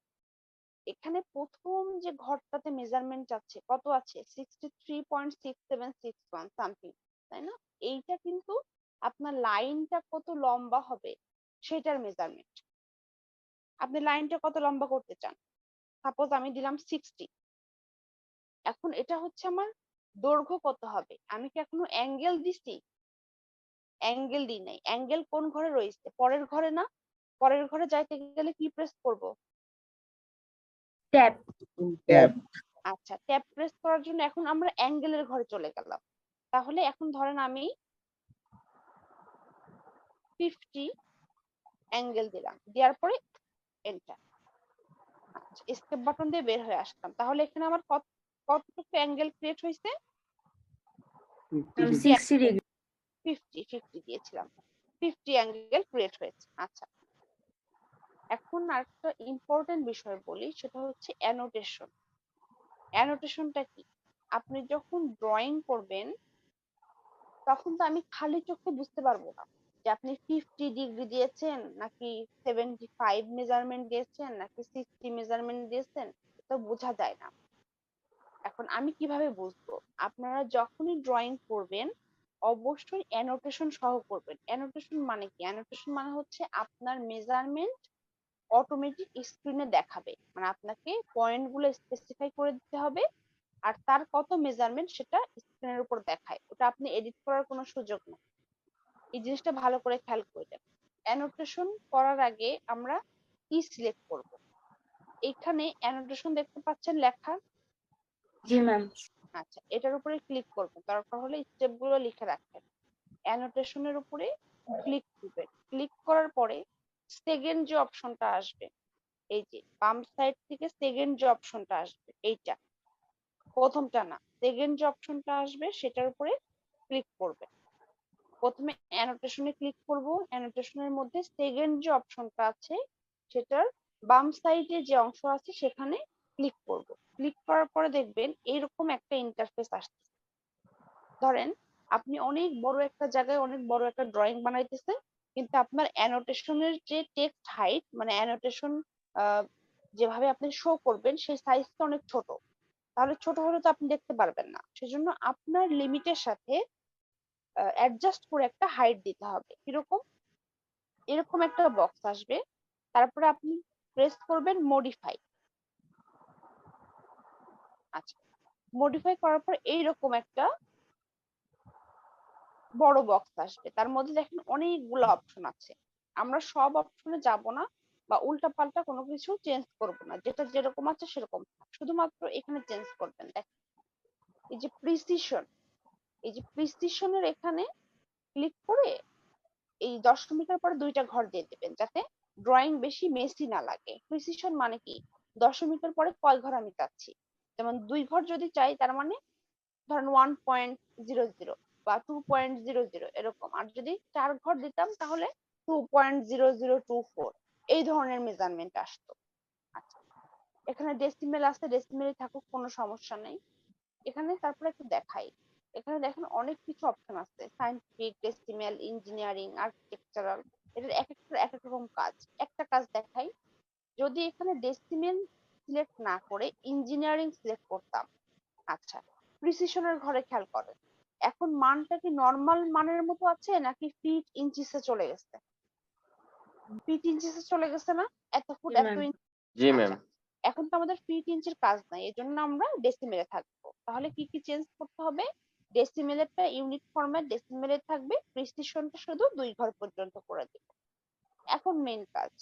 এখানে প্রথম যে ঘরটাতে মেজারমেন্ট আছে কত আছে, 63.6761 সামথিং, তাই না? এইটা কিন্তু আপনার লাইনটা কত লম্বা হবে সেটার মেজারমেন্ট। আপনি লাইনটা কত লম্বা করতে চান, সাপোজ আমি দিলাম 60, এখন এটা হচ্ছে আমার দৈর্ঘ্য কত হবে। আমি কি এখনো অ্যাঙ্গেল দিছি? অ্যাঙ্গেল দিই নাই। অ্যাঙ্গেল কোন ঘরে রয়েছে, পরের ঘরে না? পরের ঘরে যাইতে গেলে কি প্রেস করব? ট্যাপ। ট্যাব আচ্ছা, ট্যাব প্রেস করার জন্য এখন আমরা অ্যাঙ্গেলের ঘরে চলে গেলাম। তাহলে এখন ধরেন আমি 50 অ্যাঙ্গেল দিলাম, দেওয়ার পরে এন্টার। আচ্ছা, এস্কেপ বাটন দিয়ে বের হয়ে আসলাম। তাহলে এখানে আমার কতটুকু অ্যাঙ্গেল ক্রিয়েট হয়েছে? 50 60 ডিগ্রি। 50 দিয়েছিলাম, 50 অ্যাঙ্গেল ক্রিয়েট হয়েছে। আচ্ছা, এখন আরেকটা ইম্পর্টেন্ট বিষয় বলি, সেটা হচ্ছে অ্যানোটেশন। অ্যানোটেশনটা কি? আপনি যখন ড্রয়িং করবেন তখন তো আমি খালি চোখে বুঝতে পারবো না যে আপনি 50 ডিগ্রি দিয়েছেন নাকি 75 মেজারমেন্ট দিয়েছেন নাকি 60 মেজারমেন্ট দিয়েছেন, তো বোঝা যায় না। এখন আমি কিভাবে বুঝবো? আপনারা যখনই ড্রয়িং করবেন অবশ্যই অ্যানোটেশন সহ করবেন। অ্যানোটেশন মানে কি? অ্যানোটেশন মানে হচ্ছে আপনার মেজারমেন্ট অটোমেটিক স্ক্রিনে দেখাবে, মানে আপনাকে পয়েন্ট গুলো স্পেসিফাই করে দিতে হবে, আর তার কত মেজারমেন্ট সেটা স্ক্রিনের উপর দেখায়, ওটা আপনি এডিট করার কোনো সুযোগ নেই। এই জিনিসটা ভালো করে খেয়াল করবেন। অ্যানোটেশন করার আগে আমরা কি সিলেক্ট করব? এখানে অ্যানোটেশন দেখতে পাচ্ছেন লেখা? জি ম্যাম। আচ্ছা, এটার উপরে ক্লিক করবেন, দরকার হলে স্টেপ গুলো লিখে রাখবেন। অ্যানোটেশনের উপরে ক্লিক দিবেন, ক্লিক করার পরে সেকেন্ড যে অপশনটা আসবে, এই যে বাম সাইড থেকে সেকেন্ড যে অপশনটা আসবে, এইটা প্রথমটা না, সেকেন্ড যে অপশনটা আসবে সেটার উপরে ক্লিক করবেন। প্রথমে অ্যানোটেশনে ক্লিক করব, অ্যানোটেশনের মধ্যে সেকেন্ড যে অপশনটা আছে সেটার বাম সাইডে যে অংশ আছে সেখানে ক্লিক করব। ক্লিক করার পরে দেখবেন এইরকম একটা ইন্টারফেস আসছে। ধরেন আপনি অনেক বড় একটা জায়গায় অনেক বড় একটা ড্রয়িং বানাইতেছেন, কিন্তু আপনার অ্যানোটেশনের যে টেক্সট হাইট মানে অ্যানোটেশন যেভাবে আপনি শো করবেন সেই সাইজটা অনেক ছোট, তাহলে ছোট হলে তো আপনি দেখতে পারবেন না। সেজন্য আপনার লিমিটের সাথে অ্যাডজাস্ট করে একটা হাইট দিতে হবে। কিরকম? এরকম একটা বক্স আসবে, তারপরে আপনি প্রেস করবেন মডিফাই। আচ্ছা, মডিফাই করার পর এইরকম একটা বড় বক্স আসবে, তার মধ্যে দেখেন অনেকগুলো অপশন আছে। আমরা সব অপশনে যাব না বা উল্টা পাল্টা কোনো কিছু চেঞ্জ করব না, যেটা যেরকম আছে সেরকম শুধুমাত্র এখানে চেঞ্জ করবেন। দেখেন এই যে প্রিসিশন, এই যে প্রিসিশনের এখানে ক্লিক করে এই দশমিকের পরে দুইটা ঘর দিয়ে দেবেন যাতে ড্রয়িং বেশি মেসি না লাগে। প্রিসিশন মানে কি? দশমিকের পরে কয় ঘর আমি চাচ্ছি, যেমন 2 ঘর যদি চাই তার মানে ধরেন 1.00 বা 2.00 এরকম, আর যদি 4 ঘর দিতাম তাহলে 2.0024 এই ধরনের মেজারমেন্ট আসতো। আচ্ছা, এখানে ডেসিমেল আছে, ডেসিমেল থাকুক, কোনো সমস্যা নেই। এখানে তারপরে একটু দেখাই, এখানে দেখেন অনেক কিছু অপশন আছে, সায়েন্টিফিক, ডেসিমেল, ইঞ্জিনিয়ারিং, আর্কিটেকচারাল, এটার এক একটা এক এক রকম কাজ। একটা কাজ দেখাই, যদি এখানে ডেসিমেল সিলেক্ট না করে ইঞ্জিনিয়ারিং সিলেক্ট করতাম, আচ্ছা প্রিসিশনের ঘরে খেয়াল করেন এখন মানটা কি নর্মাল মানের মতো আছে নাকি ফিট ইঞ্চিসে চলে গেছে? ফিট ইঞ্চিসে চলে গেছে না, এত ফুট জি এত ম্যাম। ইঞ্চি। জি ম্যাম। আচ্ছা, এখন তো আমাদের ফিট ইঞ্চির কাজ নাই, এজন্য আমরা ডেসিমেলে থাকবো। তাহলে কি কি চেঞ্জ করতে হবে? ডেসিমেলেরটা ইউনিট ফরম্যাট ডেসিমেলে থাকবে, প্রিসিশনটা শুধু 2 ঘর পর্যন্ত করে দিব। এখন মেইন কাজ,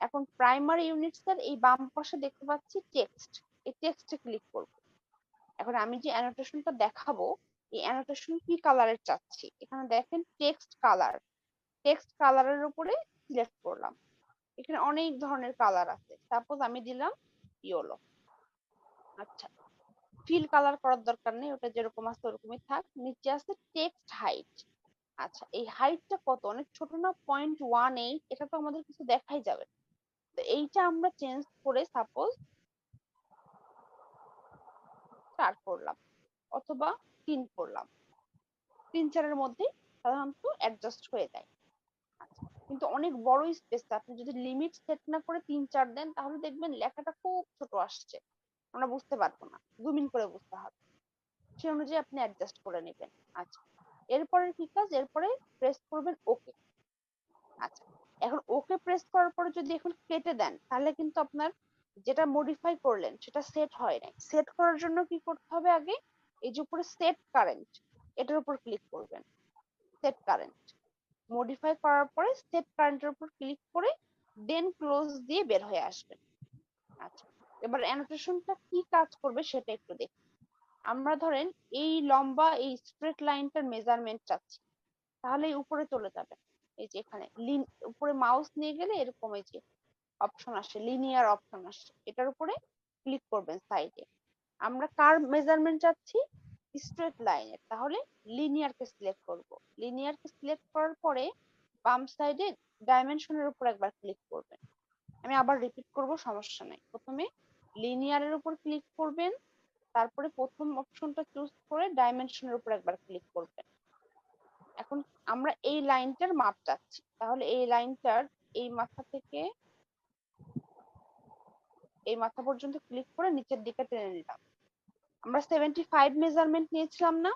এখন প্রাইমারি ইউনিটস এর এই বাম পাশে দেখতে পাচ্ছি টেক্সট, এই টেক্সটে ক্লিক করব। এখন আমি যে অ্যানোটেশনটা দেখাবো, এই অ্যানোটেশন কি কালারের চাচ্ছি, এখানে দেখেন টেক্সট কালার, টেক্সট কালারের উপরে সিলেক্ট করলাম। এখানে অনেক ধরনের কালার আছে, সাপোজ আমি দিলাম ইয়েলো। আচ্ছা, ফিল কালার করার দরকার নেই, ওটা যেরকম আছে ওরকমই থাক। নিচে আছে টেক্সট হাইট। আচ্ছা, এই হাইটটা কত, অনেক ছোট না, 0.18, এটা তো আমাদের কিছু দেখাই যাবে। তো এইটা আমরা চেঞ্জ করে সাপোজ 4 করলাম অথবা 3 করলাম, 3-4 মধ্যে সাধারণত অ্যাডজাস্ট হয়ে যায়। আচ্ছা, কিন্তু অনেক বড় স্পেস, আপনি যদি লিমিট সেট না করে 3-4 দেন তাহলে দেখবেন লেখাটা খুব ছোট আসছে, আমরা বুঝতে পারবো না, জুম ইন করে বুঝতে হবে, সেই অনুযায়ী আপনি অ্যাডজাস্ট করে নেবেন। আচ্ছা, এরপরে কি কাজ, এরপরে প্রেস করবেন ওকে। আচ্ছা, এখন ওকে প্রেস করার পরে যদি এখন কেটে দেন তাহলে কিন্তু আপনার যেটা মডিফাই করলেন সেটা সেট হয় নাই। সেট করার জন্য কি করতে হবে, আগে এই যে উপরে সেট কারেন্ট, এটার উপর ক্লিক করবেন। সেট কারেন্ট মডিফাই করার পরে সেট কারেন্টের উপর ক্লিক করে দেন ক্লোজ দিয়ে বের হয়ে আসবেন। আচ্ছা, এবার অ্যানোটেশনটা কি কাজ করবে সেটা একটু দেখি। আমরা ধরেন এই লম্বা এই স্ট্রেট লাইনটার মেজারমেন্ট চাচ্ছি, তাহলে এই উপরে চলে যাবেন, এই যে এখানে উপরে মাউস নিয়ে গেলে এরকম এই যে অপশন আসে, লিনিয়ার অপশন আসে, এটার উপরে ক্লিক করবেন সাইডে। আমরা কার মেজারমেন্ট চাচ্ছি, স্ট্রেট লাইনের, তাহলে লিনিয়ার কে সিলেক্ট করব। লিনিয়ার কে সিলেক্ট করার পরে বাম সাইডে ডাইমেনশনের উপর একবার ক্লিক করবেন। আমি আবার রিপিট করব, সমস্যা নাই। প্রথমে লিনিয়ারের উপর ক্লিক করবেন, তারপরে প্রথম অপশনটা চুজ করে ডাইমেনশনের উপর একবার ক্লিক করবেন। এখন আমরা এই লাইনটার মাপ চাচ্ছি, তাহলে এই লাইনটার এই মাথা থেকে এই মাথা পর্যন্ত ক্লিক করে নিচের দিকে টেনে নিলাম। আমরা 75 মেজারমেন্ট নিয়েছিলাম না,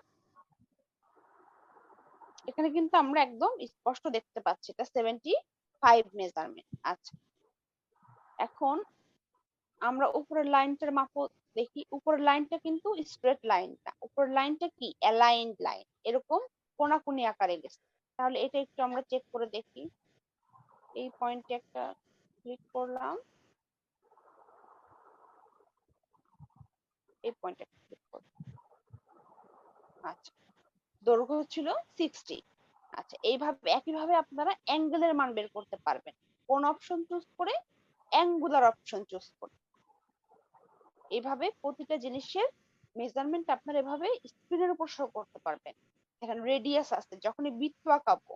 এখানে কিন্তু আমরা একদম স্পষ্ট দেখতে পাচ্ছি এটা 75 মেজারমেন্ট। আচ্ছা, এখন আমরা উপরের লাইনটার মাপও দেখি। উপরের লাইনটা কিন্তু স্ট্রেট লাইন না, উপরের লাইনটা কি অ্যালাইন্ড লাইন, এরকম কোনাকুনি আকারে গেছে। তাহলে এটা একটু আমরা চেক করে দেখি। এই পয়েন্টে একটা ক্লিক করলাম, এই পয়েন্টে ক্লিক করলাম। আচ্ছা, দৈর্ঘ্য ছিল 60। আচ্ছা, এইভাবে একইভাবে আপনারা অ্যাঙ্গেলের মান বের করতে পারবেন, কোন অপশন চুজ করে, অ্যাঙ্গুলার অপশন চুজ করে। এইভাবে প্রতিটা জিনিসের মেজারমেন্ট আপনারা এভাবে স্ক্রিনের উপর শো করতে পারবেন। এখানে রেডিয়াস আছে, যখনই বৃত্ত আঁকাবো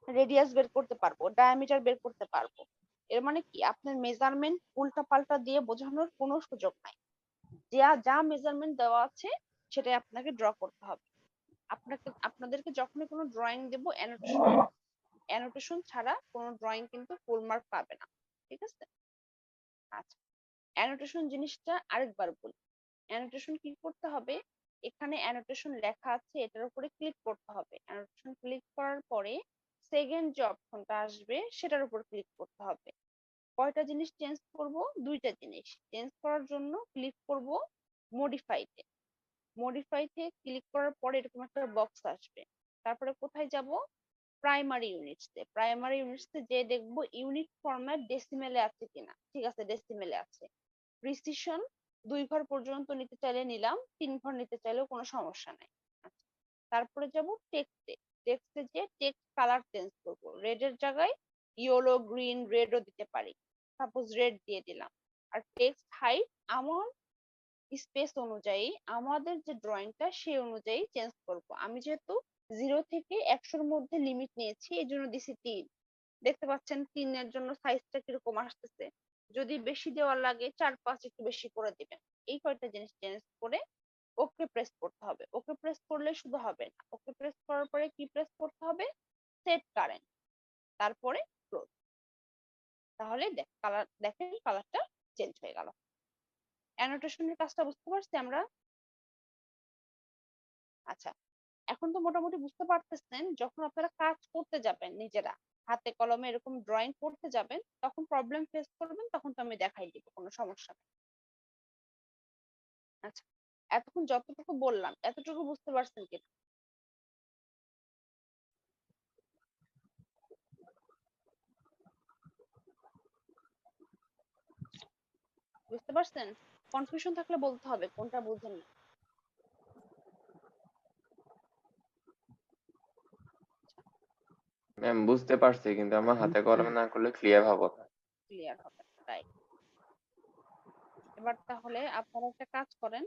রেডিয়াস বের করতে পারবো, ডায়ামিটার বের করতে পারবো। এর মানে কি, আপনার মেজারমেন্ট উল্টা পাল্টা দিয়ে বোঝানোর কোনো সুযোগ নাই, যা যা মেজারমেন্ট দেওয়া আছে সেটাই আপনাকে ড্র করতে হবে। আপনাদেরকে যখনই কোনো ড্রয়িং দেবো, অ্যানোটেশন ছাড়া কোনো ড্রয়িং কিন্তু ফুল মার্ক পাবে না, ঠিক আছে? আচ্ছা, অ্যানোটেশন জিনিসটা আরেকবার বলি। অ্যানোটেশন কি করতে হবে, এখানে অ্যানোটেশন লেখা আছে, এটার উপরে ক্লিক করতে হবে। অ্যানোটেশন ক্লিক করার পরে সেকেন্ড যে অপশনটা আসবে সেটার উপর ক্লিক করতে হবে। কয়টা জিনিস চেঞ্জ করব, 2টা জিনিস চেঞ্জ করার জন্য ক্লিক করব মডিফাইতে। মডিফাইতে ক্লিক করার পরে এরকম একটা বক্স আসবে, তারপরে কোথায় যাব, প্রাইমারি ইউনিটসে। প্রাইমারি ইউনিটসে যে দেখবো ইউনিট ফরম্যাট ডেসিমেলে আছে কিনা, ঠিক আছে ডেসিমেলে আছে। প্রিসিশন 2 ঘর পর্যন্ত নিতে চাইলে নিলাম, 3 ঘর নিতে চাইলেও কোনো সমস্যা নাই। আচ্ছা, তারপরে যাব টেক্সটে। টেক্সটে যে টেক্সট কালার চেঞ্জ করব, রেড এর জায়গায় ইয়েলো, গ্রিন, রেডও দিতে পারি, সাপোজ রেড দিয়ে দিলাম। আর টেক্সট হাইট আমার স্পেস অনুযায়ী, আমাদের যে ড্রয়িংটা সেই অনুযায়ী চেঞ্জ করব। আমি যেহেতু 0 থেকে 100-র মধ্যে লিমিট নিয়েছি, এই জন্য দিছি 3। দেখতে পাচ্ছেন 3 এর জন্য সাইজটা কিরকম আসতেছে। যদি বেশি দেওয়ার লাগে 4-5 একটু বেশি করে দিবেন। এই কয়টা জিনিস চেঞ্জ করে ওকে প্রেস করতে হবে। ওকে প্রেস করলে শুধু হবে না, ওকে প্রেস করার পরে কি প্রেস করতে হবে, সেট কারেন্ট, তারপরে ক্লোজ। তাহলে দেখেন কালারটা চেঞ্জ হয়ে গেল। অ্যানোটেশনের কাজটা বুঝতে পারছি আমরা? আচ্ছা, এখন তো মোটামুটি বুঝতে পারতেছেন, যখন আপনারা কাজ করতে যাবেন নিজেরা হাতে কলমে এরকম ড্রয়িং করতে যাবেন, তখন প্রবলেম ফেস করবেন, তখন তো আমি দেখাই দিব, কোনো সমস্যা নেই। আচ্ছা, এতক্ষণ যতটুকু বললাম এতটুকু বুঝতে পারছেন কি? বুঝতে পারছেন? কনফিউশন থাকলে বলতে হবে কোনটা বুঝেন না। ম্যাম বুঝতে পারছি, কিন্তু আমার হাতে কলমে না করলে ক্লিয়ার হবে না। ক্লিয়ার হবে না, রাইট। এবার তাহলে আপনারা একটা কাজ করেন,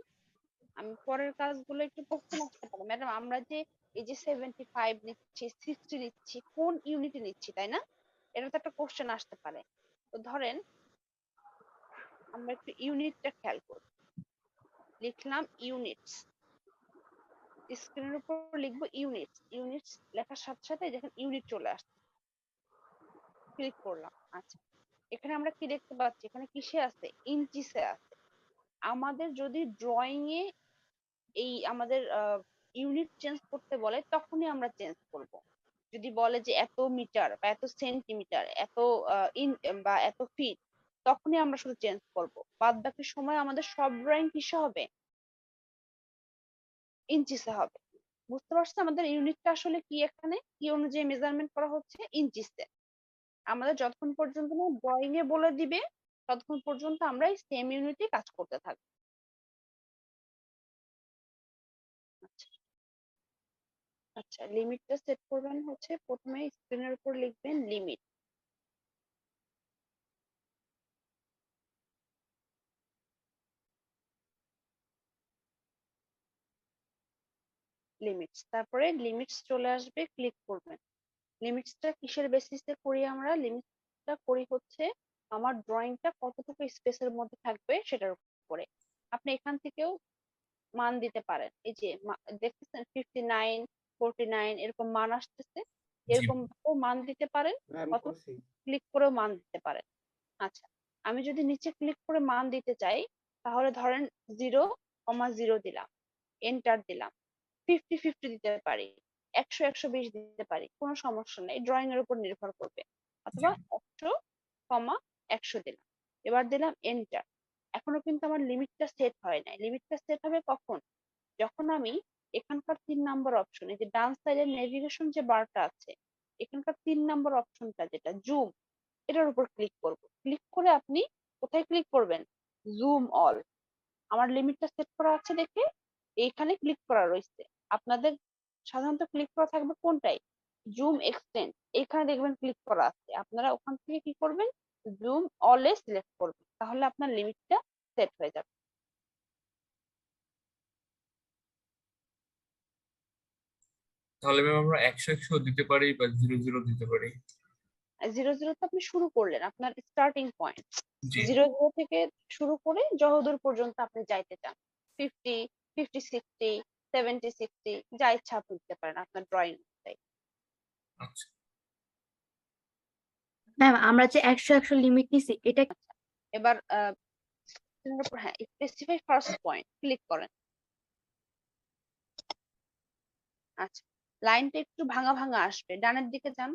আমি পরের কাজগুলো একটু কোশ্চেন আসতে পারে ম্যাডাম, আমরা যে এই যে 75 নিচ্ছি 60 নিচ্ছি কোন ইউনিটে নিচ্ছি, তাই না? এটা তো একটা কোশ্চেন আসতে পারে। তো ধরেন আমরা একটু ইউনিটটা খেয়াল করি, লিখলাম ইউনিটস, স্ক্রিনের উপর লিখবো ইউনিটস, ইউনিটস লেখার সাথে সাথে দেখেন ইউনিট চলে আসছে, ক্লিক করলাম। আচ্ছা, এখানে আমরা কি দেখতে পাচ্ছি, এখানে কিসে আছে, ইঞ্চিসে আছে। আমাদের যদি ড্রয়িং এ এই আমাদের ইউনিট চেঞ্জ করতে বলে তখনই আমরা চেঞ্জ করব। যদি বলে যে এত মিটার বা এত সেন্টিমিটার, এত ইন বা এত ফিট, তখনই আমরা শুধু চেঞ্জ করব। বাদ বাকি সময় আমাদের সব ড্রয়িং কিসে হবে, ইঞ্চিসে হবে। বুঝতে পারছো আমাদের ইউনিটটা আসলে কি, এখানে কি অনুযায়ী মেজারমেন্ট করা হচ্ছে, ইঞ্চিসে। আমাদের যতক্ষণ পর্যন্ত না ড্রয়িং এ বলে দিবে ততক্ষণ পর্যন্ত আমরা এই সেম ইউনিটে কাজ করতে থাকবো। আচ্ছা আচ্ছা, লিমিটটা সেট করবেন হচ্ছে প্রথমে স্ক্রিনের উপর লিখবেন লিমিট। লিমিটস, তারপরে লিমিটস চলে আসবে, ক্লিক করবেন। লিমিটসটা কিসের বেসিসে করি আমরা, লিমিটসটা করি হচ্ছে আমার ড্রয়িংটা কতটুকু স্পেসের মধ্যে থাকবে সেটার উপরে। আপনি এখান থেকেও মান দিতে পারেন, এই যে দেখতেছেন 59 49 এরকম মান আসতেছে, জি এরকম ভাবেও মান দিতে পারেন, অথবা ক্লিক করেও মান দিতে পারেন। আচ্ছা, আমি যদি নিচে ক্লিক করে মান দিতে চাই তাহলে ধরেন 0,0 দিলাম, এন্টার দিলাম। 50 50 দিতে পারি, 100 120 দিতে পারি, কোনো সমস্যা নেই, ড্রয়িং এর উপর নির্ভর করবে। জি অথবা 100,100 দিলাম, এবার দিলাম এন্টার। এখনো কিন্তু আমার লিমিটটা সেট হয় নাই, লিমিটটা সেট হবে কখন, যখন আমি এখানকার 3 নাম্বার অপশন, এই যে ডান সাইডের নেভিগেশন যে বারটা আছে, এখানকার 3 নাম্বার অপশনটা যেটা জুম, এটার উপর ক্লিক করব। ক্লিক করে আপনি কোথায় ক্লিক করবেন, জুম অল। আমার লিমিটটা সেট করা আছে দেখে এইখানে ক্লিক করা রয়েছে। আপনাদের সাধারণত ক্লিক করা থাকবে কোনটাই, জুম এক্সটেন্ড, এখানে দেখবেন ক্লিক করা আছে, আপনারা ওখান থেকে কি করবেন, জুম অলে সিলেক্ট করবেন, তাহলে আপনার লিমিটটা সেট হয়ে যাবে। তাহলে ম্যাম আমরা 100 100 দিতে পারি বা 0 0 দিতে পারি। 0 0 তো আপনি শুরু করলেন, আপনার স্টার্টিং পয়েন্ট জি 0 0 থেকে শুরু করে যতদূর পর্যন্ত আপনি যাইতে চান, 50 50 60 70 60 যা ইচ্ছা আপনি দিতে পারেন আপনার ড্রয়িং অনুযায়ী। আচ্ছা। ম্যাম আমরা যে 100 100 লিমিট নিছি এটা এবার হ্যাঁ, স্পেসিফাই ফার্স্ট পয়েন্ট ক্লিক করেন। আচ্ছা, লাইনটা একটু ভাঙা ভাঙা আসবে, ডানের দিকে যান।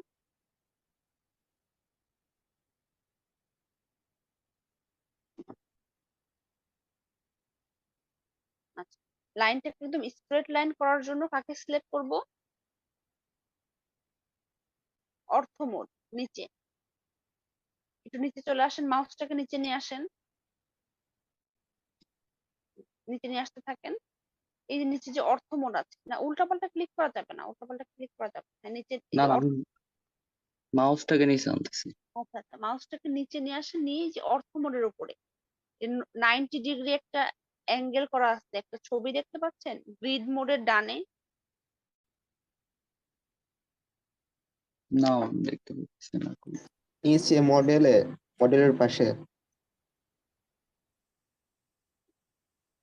আচ্ছা, লাইনটা একদম স্ট্রেট লাইন করার জন্য কাকে সিলেক্ট করব, অর্থ মোড, নিচে একটু নিচে চলে আসেন, মাউসটাকে নিচে নিয়ে আসেন, নিচে নিয়ে আসতে থাকেন। এই যে নিচে যে অর্থ মোড আছে, না উল্টাপাল্টা ক্লিক করা যাবে না, উল্টাপাল্টা ক্লিক করা যাবে না, নিচে এই না যে না আমি মাউসটাকে নিচে আনতেছি। আচ্ছা আচ্ছা, মাউসটাকে নিচে নিয়ে আসেন, নিয়ে এই যে অর্থ মোডের উপরে 90 ডিগ্রি একটা অ্যাঙ্গেল করা আছে, একটা ছবি দেখতে পাচ্ছেন গ্রিড মোডের ডানে। না দেখতে পাচ্ছি না। নিচে মডেলের পাশে।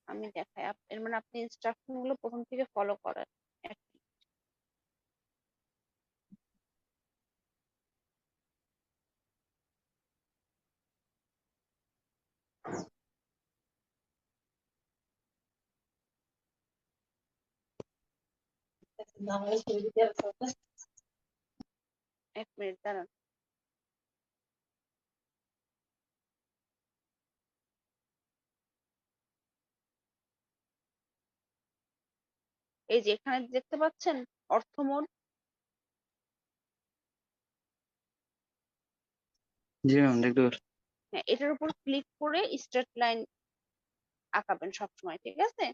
আমি দেখাই, এর মানে আপনি ইনস্ট্রাকশন গুলো প্রথম থেকে ফলো করেন। এক মিনিট দাঁড়ান। এই যে এখানে দেখতে পাচ্ছেন অর্থ মোড, জি ম্যাম দেখতে পাচ্ছি। হ্যাঁ এটার উপর ক্লিক করে স্ট্রেট লাইন আঁকাবেন সবসময়, ঠিক আছে?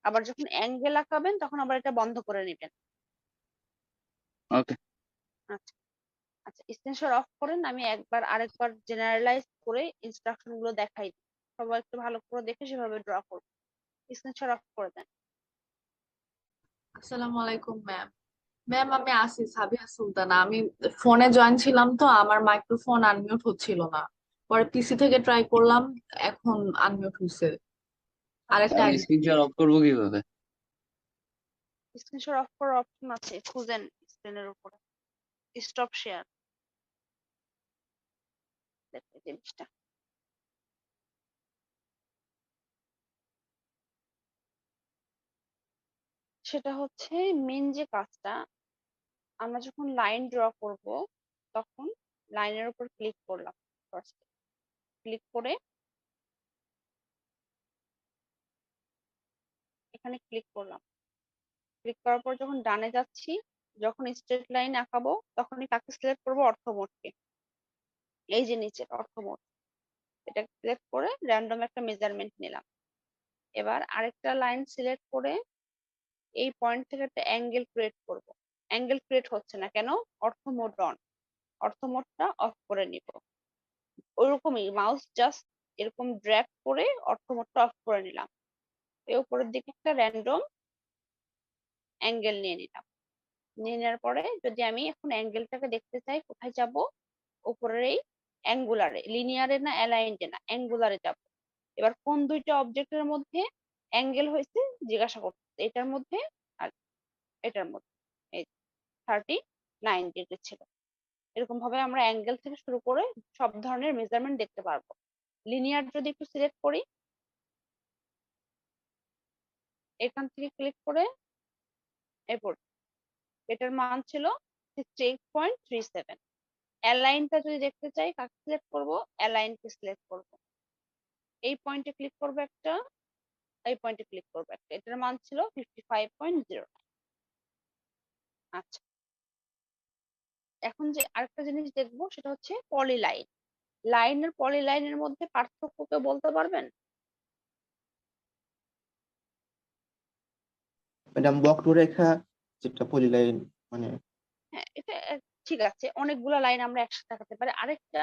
আবার যখন অ্যাঙ্গেল আঁকাবেন তখন আবার এটা বন্ধ করে নেবেন। ওকে। আচ্ছা আচ্ছা, স্ক্রিনশট অফ করেন, আমি আরেকবার জেনারেলাইজ করে ইনস্ট্রাকশন গুলো দেখাই দিই। সবাই একটু ভালো করে দেখে সেভাবে ড্র করুন। স্ক্রিনশট অফ করে দেন। আসসালামু আলাইকুম ম্যাম। ম্যাম আমি আসি সাবিহা সুলতানা। আমি ফোনে জয়েন ছিলাম তো আমার মাইক্রোফোন আনমিউট হচ্ছিল না। পরে পিসি থেকে ট্রাই করলাম, এখন আনমিউট হয়েছে। আরেকটা আমি আইডি। স্ক্রিনশট অফ করবো কিভাবে? স্ক্রিনশট অফ করার অপশন আছে, খুঁজেন স্ক্রিনের উপরে স্টপ শেয়ার, দেখবেন জিনিসটা। সেটা হচ্ছে মেন যে কাজটা, আমরা যখন লাইন ড্র করব তখন লাইনের উপর ক্লিক করলাম, ফার্স্ট ক্লিক করে এখানে ক্লিক করলাম। ক্লিক করার পর যখন ডানে যাচ্ছি, যখন স্ট্রেট লাইন আঁকাবো তখনই কাকে সিলেক্ট করবো? অর্থমোডকে। এই যে নিচের অর্থমোড, এটা সিলেক্ট করে র্যান্ডম একটা মেজারমেন্ট নিলাম। এবার আরেকটা লাইন সিলেক্ট করে এই পয়েন্ট থেকে একটা অ্যাঙ্গেল ক্রিয়েট করব। অ্যাঙ্গেল ক্রিয়েট হচ্ছে না কেন? অর্থমোড অন, অর্থমোডটা অফ করে নিব। ওইরকমই মাউস জাস্ট এরকম ড্র্যাগ করে অর্থমোডটা অফ করে নিলাম। এই উপরের দিকে একটা র্যান্ডম অ্যাঙ্গেল নিয়ে নিলাম। নিয়ে নেওয়ার পরে যদি আমি এখন অ্যাঙ্গেলটাকে দেখতে চাই, কোথায় যাব? উপরের এই অ্যাঙ্গুলারে, লিনিয়ারে না অ্যালাইন্ডে না, অ্যাঙ্গুলারে যাব। এবার কোন দুইটা অবজেক্টের মধ্যে অ্যাঙ্গেল হয়েছে জিজ্ঞাসা করতে, এটার মধ্যে আর এটার মধ্যে। এই 39 ডিগ্রি ছিল। এরকম ভাবে আমরা অ্যাঙ্গেল থেকে শুরু করে সব ধরনের মেজারমেন্ট দেখতে পারবো। লিনিয়ার যদি একটু সিলেক্ট করি, এখান থেকে ক্লিক করে এরপর এটার মান ছিল 68.37। অ্যালাইনটা যদি দেখতে চাই, কাকে সিলেক্ট করব? অ্যালাইনকে সিলেক্ট করব। এই পয়েন্টে ক্লিক করবো একটা, এই পয়েন্টে ক্লিক করবো একটা, এটার মান ছিল 55.09। আচ্ছা, এখন যে আরেকটা জিনিস দেখবো সেটা হচ্ছে পলিলাইন। লাইন আর পলিলাইনের মধ্যে পার্থক্য কেউ বলতে পারবেন? ম্যাডাম বক্ররেখা যেটা পলিলাইন মানে হ্যাঁ এটা ঠিক আছে, অনেকগুলো লাইন আমরা একসাথে দেখাতে পারি। আরেকটা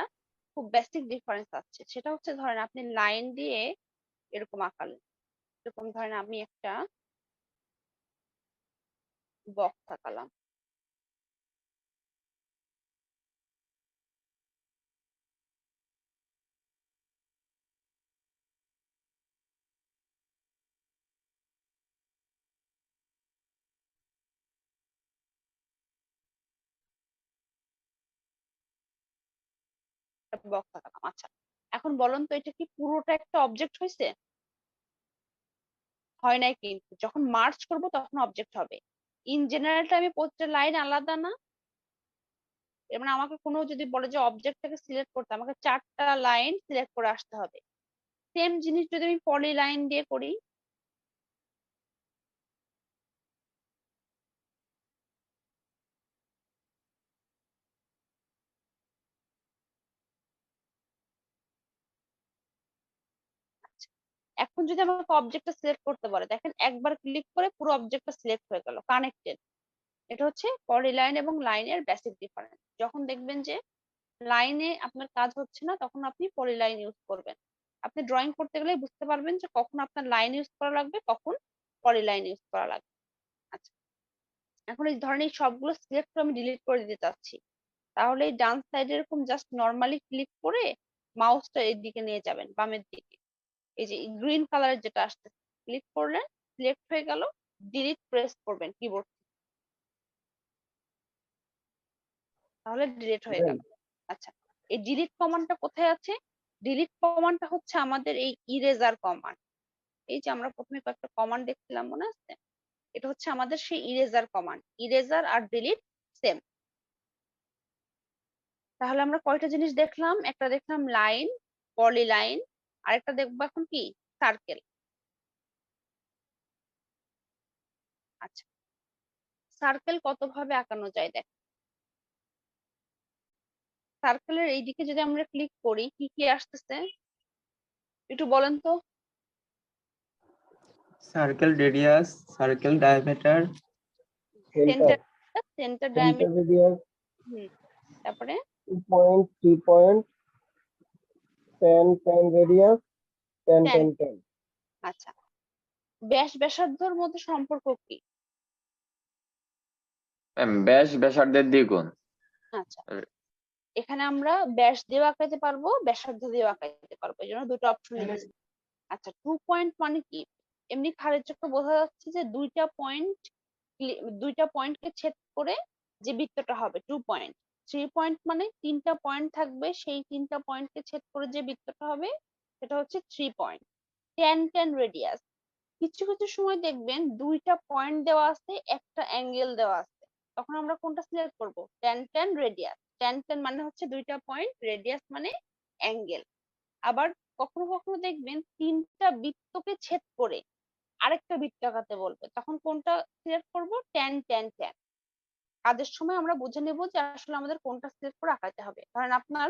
খুব বেসিক ডিফারেন্স আছে, সেটা হচ্ছে ধরেন আপনি লাইন দিয়ে এরকম আঁকালেন, এরকম ধরেন আমি একটা বক্স আঁকালাম, একটা বক্স আঁকালাম। আচ্ছা, এখন বলুন তো এটা কি পুরোটা একটা অবজেক্ট হয়েছে? হয় নাই, কিন্তু যখন মার্চ করব তখন অবজেক্ট হবে। ইন জেনারেলটা আমি প্রত্যেকটা লাইন আলাদা না? এর মানে আমাকে কোনো যদি বলে যে অবজেক্টটাকে সিলেক্ট করতে, আমাকে 4টা লাইন সিলেক্ট করে আসতে হবে। সেম জিনিস যদি আমি পলি লাইন দিয়ে করি, এখন যদি আমাকে অবজেক্টটা সিলেক্ট করতে বলে, দেখেন একবার ক্লিক করে পুরো অবজেক্টটা সিলেক্ট হয়ে গেল, কানেক্টেড। এটা হচ্ছে পলিলাইন এবং লাইনের বেসিক ডিফারেন্স। যখন দেখবেন যে লাইনে আপনার কাজ হচ্ছে না, তখন আপনি পলিলাইন ইউজ করবেন। আপনি ড্রয়িং করতে গেলে বুঝতে পারবেন যে কখন আপনার লাইন ইউজ করা লাগবে, কখন পলিলাইন ইউজ করা লাগবে। আচ্ছা, এখন এই ধরনের সবগুলো সিলেক্ট করে আমি ডিলিট করে দিতে চাচ্ছি, তাহলে এই ডান সাইডে এরকম জাস্ট নর্মালি ক্লিক করে মাউসটা এর দিকে নিয়ে যাবেন, বামের দিকে। এই যে গ্রিন কালারের যেটা আসছে, ক্লিক করলেন, সিলেক্ট হয়ে গেল, ডিলিট প্রেস করবেন কিবোর্ড, তাহলে ডিলিট হয়ে গেল। আচ্ছা, এই ডিলিট কমান্ডটা কোথায় আছে? ডিলিট কমান্ডটা হচ্ছে আমাদের এই ইরেজার কমান্ড। এই যে আমরা প্রথমে কয়েকটা কমান্ড দেখছিলাম, মনে আছে? এটা হচ্ছে আমাদের সেই ইরেজার কমান্ড। ইরেজার আর ডিলিট সেম। তাহলে আমরা কয়টা জিনিস দেখলাম? একটা দেখলাম লাইন, পলিলাইন, আরেকটা দেখবো এখন কি? সার্কেল। সার্কেল কত ভাবে আঁকানো যায় দেখ। সার্কেলের এই দিকে যদি আমরা ক্লিক করি কি কি আসতেছে একটু বলেন তো। Circle radius, circle diameter, centre center centre diameter, radius তারপরে 2 point 3 point 10 radius 10 10 10 আচ্ছা ব্যাসার্ধর মধ্যে সম্পর্ক কি? ম্যাম ব্যাস ব্যাসার্ধের দ্বিগুণ। আচ্ছা এখানে আমরা ব্যাস দিয়েও আঁকাইতে পারবো, ব্যাসার্ধ দিয়েও আঁকাইতে পারবো, এই জন্য দুটো অপশন লিখেছি। আচ্ছা 2 পয়েন্ট মানে কি? এমনি খাড়ের চোখে বোঝা যাচ্ছে যে দুইটা পয়েন্টকে ছেদ করে যে বৃত্তটা হবে 2 পয়েন্ট। 3 পয়েন্ট মানে 3টা পয়েন্ট থাকবে, সেই 3টা পয়েন্টকে ছেদ করে যে বৃত্তটা হবে সেটা হচ্ছে 3 পয়েন্ট। 10 রেডিয়াস, কিছু কিছু সময় দেখবেন 2টা পয়েন্ট দেওয়া আছে, একটা অ্যাঙ্গেল দেওয়া আছে, তখন আমরা কোনটা সিলেক্ট করব? 10 রেডিয়াস। 10 মানে হচ্ছে 2টা পয়েন্ট, রেডিয়াস মানে অ্যাঙ্গেল। আবার কখনো কখনো দেখবেন 3টা বৃত্তকে ছেদ করে আরেকটা বৃত্ত আঁকাতে বলবে, তখন কোনটা সিলেক্ট করব? 10 কাজের সময় আমরা বুঝে নেব যে আসলে আমাদের কোনটা সিলেক্ট করে আঁকাতে হবে। কারণ আপনার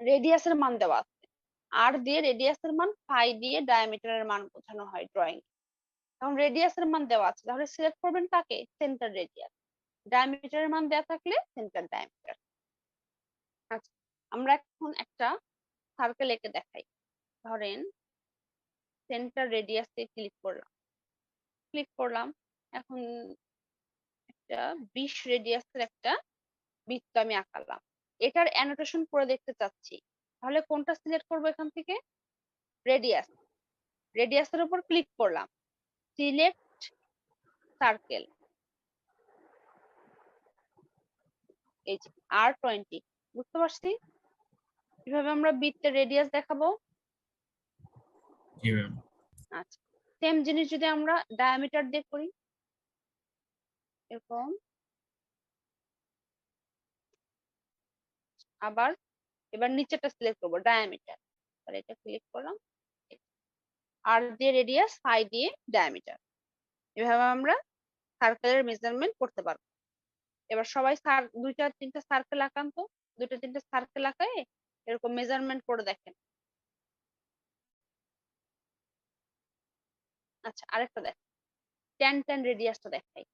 রেডিয়াসের মান দেওয়া আছে, আর দিয়ে রেডিয়াসের মান, ফাই দিয়ে ডায়ামিটারের মান বোঝানো হয় ড্রয়িং। এখন রেডিয়াসের মান দেওয়া আছে, তাহলে সিলেক্ট করবেন কাকে? Centre radius. ডায়ামিটারের মান দেওয়া থাকলে সেন্টার ডায়ামিটার। আচ্ছা আমরা এখন একটা সার্কেল এঁকে দেখাই। ধরেন সেন্টার রেডিয়াসে ক্লিক করলাম, এখন একটা 20 রেডিয়াসের একটা বৃত্ত আমি আঁকালাম, এটার অ্যানোটেশন করে দেখতে চাচ্ছি, তাহলে কোনটা সিলেক্ট করবো এখান থেকে? রেডিয়াস। রেডিয়াসের উপর ক্লিক করলাম, সিলেক্ট সার্কেল, এই যে R20। বুঝতে পারছি কিভাবে আমরা বৃত্তের রেডিয়াস দেখাবো? জি ম্যাম। আচ্ছা সেম জিনিস যদি আমরা ডায়ামিটার দিয়ে করি, এরকম, আবার এবার নিচেটা সিলেক্ট করবো ডায়ামিটার, তাহলে এটা ক্লিক করলাম, আর দিয়ে রেডিয়াস, ফাই দিয়ে ডায়ামিটার, এভাবে আমরা সার্কেলের মেজারমেন্ট করতে পারবো। এবার সবাই 2টা 3টা সার্কেল আঁকান তো, 2টা 3টা সার্কেল আঁকায় এরকম মেজারমেন্ট করে দেখেন। আচ্ছা আরেকটা দেখ, 10 রেডিয়াসটা দেখাই।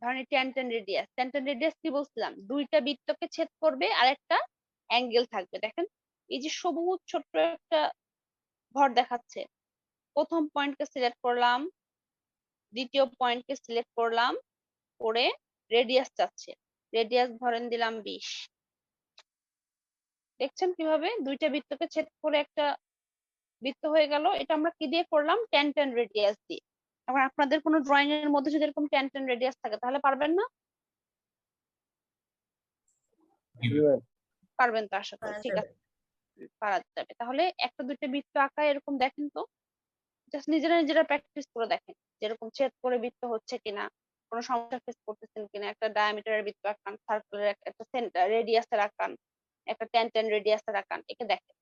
ধরেন 10 রেডিয়াস কি বলছিলাম? 2টা বৃত্তকে ছেদ করবে আর একটা অ্যাঙ্গেল থাকবে। দেখেন এই যে সবুজ ছোট্ট একটা ঘর দেখাচ্ছে, প্রথম পয়েন্টকে সিলেক্ট করলাম, দ্বিতীয় পয়েন্টকে সিলেক্ট করলাম, করে রেডিয়াস চাচ্ছে, রেডিয়াস ধরেন দিলাম 20। দেখছেন কিভাবে 2টা বৃত্তকে ছেদ করে একটা বৃত্ত হয়ে গেল? এটা আমরা কি দিয়ে করলাম? 10 রেডিয়াস দিয়ে। এখন আপনাদের কোনো ড্রয়িং এর মধ্যে যদি এরকম 10 রেডিয়াস থাকে তাহলে পারবেন না? জি ম্যাম। পারবেন তো আশা করি, ঠিক আছে পারা যাবে। তাহলে একটা 2টা বৃত্ত আঁকা এরকম দেখেন তো, জাস্ট নিজেরা প্র্যাকটিস করে দেখেন যেরকম ছেদ করে বৃত্ত হচ্ছে কিনা, কোনো সমস্যা ফেস করতেছেন কিনা। একটা ডায়ামিটারের বৃত্ত আঁকান, সার্কেলের একটা সেন্টার রেডিয়াসের আঁকান, একটা 10 রেডিয়াসের আঁকান, একে দেখেন।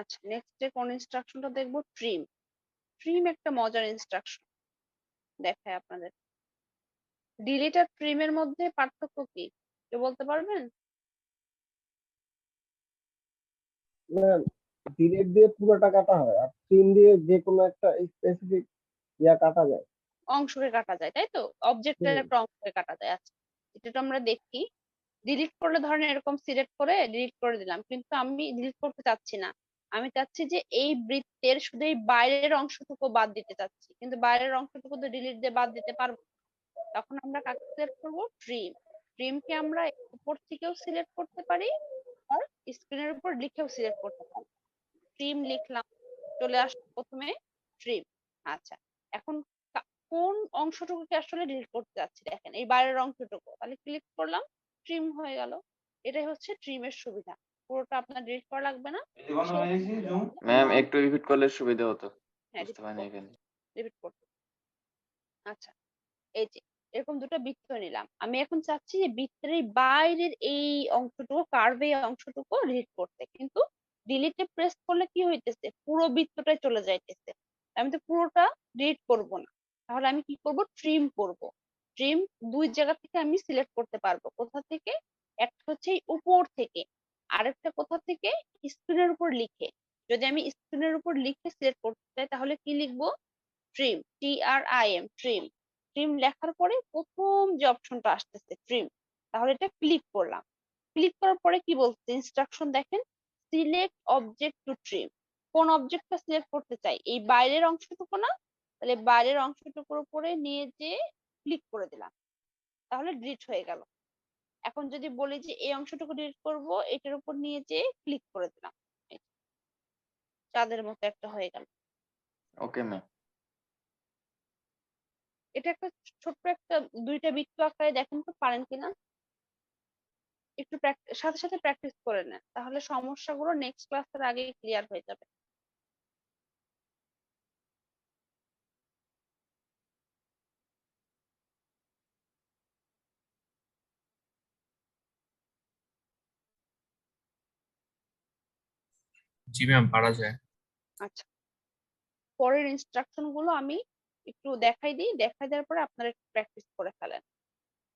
আচ্ছা নেক্সট কোন ইনস্ট্রাকশনটা দেখবো? ট্রিম একটা মজার ইনস্ট্রাকশন দেখায় আপনাদের। ডিলিট আর ট্রিমের মধ্যে পার্থক্য কি কেউ বলতে পারবেন? ডিলিট দিয়ে পুরোটা কাটা হয় আর ট্রিম দিয়ে যে কোনো একটা স্পেসিফিক কাটা যায়। অংশকে কাটা যায় তাই তো, অবজেক্টের একটা অংশকে কাটা যায়। আচ্ছা এটা তো আমরা দেখি। ডিলিট করলে ধরেন এরকম সিলেক্ট করে ডিলিট করে দিলাম, কিন্তু আমি ডিলিট করতে চাচ্ছি না, আমি চাচ্ছি যে এই বৃত্তের শুধু এই বাইরের অংশটুকু বাদ দিতে চাচ্ছি, কিন্তু বাইরের অংশটুকু তো ডিলিট দিয়ে বাদ দিতে পারবো না। তখন আমরা কাকে সিলেক্ট করবো? ট্রিম। ট্রিমকে আমরা উপর থেকেও সিলেক্ট করতে পারি আর স্ক্রিনের উপর লিখেও সিলেক্ট করতে পারি। ট্রিম লিখলাম, চলে আসলো প্রথমে ট্রিম। আচ্ছা, এখন কোন অংশটুকুকে আসলে ডিলিট করতে যাচ্ছি দেখেন, এই বাইরের অংশটুকু, তাহলে ক্লিক করলাম, ট্রিম হয়ে গেল। এটাই হচ্ছে ট্রিমের সুবিধা, পুরোটা আপনার ডিলিট করা লাগবে না। ম্যাম একটু রিপিট করলে সুবিধা হতো, হ্যাঁ, বুঝতে পারিনি এখানে। রিপিট করতে। আচ্ছা, এই যে এরকম দুটো বৃত্ত নিলাম, আমি এখন চাচ্ছি যে বৃত্তের এই বাইরের এই অংশটুকু, কার্ভে এই অংশটুকু ডিলিট করতে, কিন্তু ডিলিটে প্রেস করলে কি হইতেছে, পুরো বৃত্তটাই চলে যাইতেছে। আমি তো পুরোটা ডিলিট করব না, তাহলে আমি কি করব? ট্রিম করব। ট্রিম দুই জায়গা থেকে আমি সিলেক্ট করতে পারবো। কোথা থেকে? একটা হচ্ছে এই উপর থেকে, আরেকটা কোথা থেকে? স্ক্রিনের উপর লিখে। যদি আমি স্ক্রিনের উপর লিখে সিলেক্ট করতে চাই তাহলে কি লিখবো? Trim, TRIM, trim. ট্রিম লেখার পরে প্রথম যে অপশনটা আসতেছে ট্রিম, তাহলে এটা ক্লিক করলাম। ক্লিক করার পরে কি বলছে ইনস্ট্রাকশন দেখেন, সিলেক্ট অবজেক্ট টু ট্রিম। কোন অবজেক্টটা সিলেক্ট করতে চাই? এই বাইরের অংশটুকু না? তাহলে বাইরের অংশটুকুর উপরে নিয়ে যে ক্লিক করে দিলাম, তাহলে ডিলিট হয়ে গেল। এখন যদি বলি যে এই অংশটুকু ডিলিট করব, এটার উপর নিয়ে যে ক্লিক করে দিলাম, এই চাঁদের মতো একটা হয়ে গেল। Okay ma'am. এটা একটা ছোট্ট একটা দুইটা বৃত্ত আকারে দেখেন তো পারেন কিনা, একটু সাথে সাথে প্র্যাকটিস করে নেন, তাহলে সমস্যাগুলো নেক্সট ক্লাসের আগে ক্লিয়ার হয়ে যাবে। জি ম্যাম, পারা যায়। আচ্ছা, পরের ইনস্ট্রাকশন গুলো আমি একটু দেখাই দিই, দেখাই দেওয়ার পরে আপনারা একটু প্র্যাকটিস করে ফেলেন।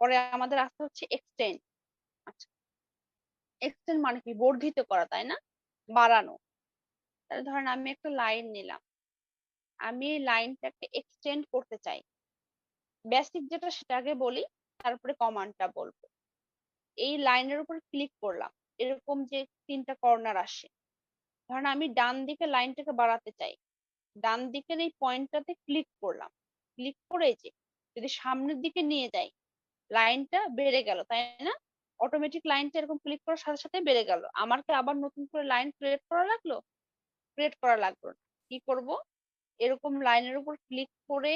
পরে আমাদের আসতে হচ্ছে এক্সটেন্ড। আচ্ছা, এক্সটেন্ড মানে কি? বর্ধিত করা, তাই না? বাড়ানো। তাহলে ধরেন আমি একটা লাইন নিলাম, আমি এই লাইনটাকে এক্সটেন্ড করতে চাই। বেসিক যেটা সেটা আগে বলি, তারপরে কমান্ডটা বলবো। এই লাইনের উপর ক্লিক করলাম, এরকম যে তিনটা কর্নার আসে, ধরেন আমি ডান দিকে লাইনটাকে বাড়াতে চাই, ডান দিকের এই পয়েন্টটাতে ক্লিক করলাম। ক্লিক করে যে যদি সামনের দিকে নিয়ে যাই, লাইনটা বেড়ে গেল, তাই না? অটোমেটিক লাইনটা এরকম ক্লিক করার সাথে সাথে বেড়ে গেল। আমার কি আবার নতুন করে লাইন ক্রিয়েট করা লাগলো? ক্রিয়েট করা লাগলো না। কি করব? এরকম লাইনের উপর ক্লিক করে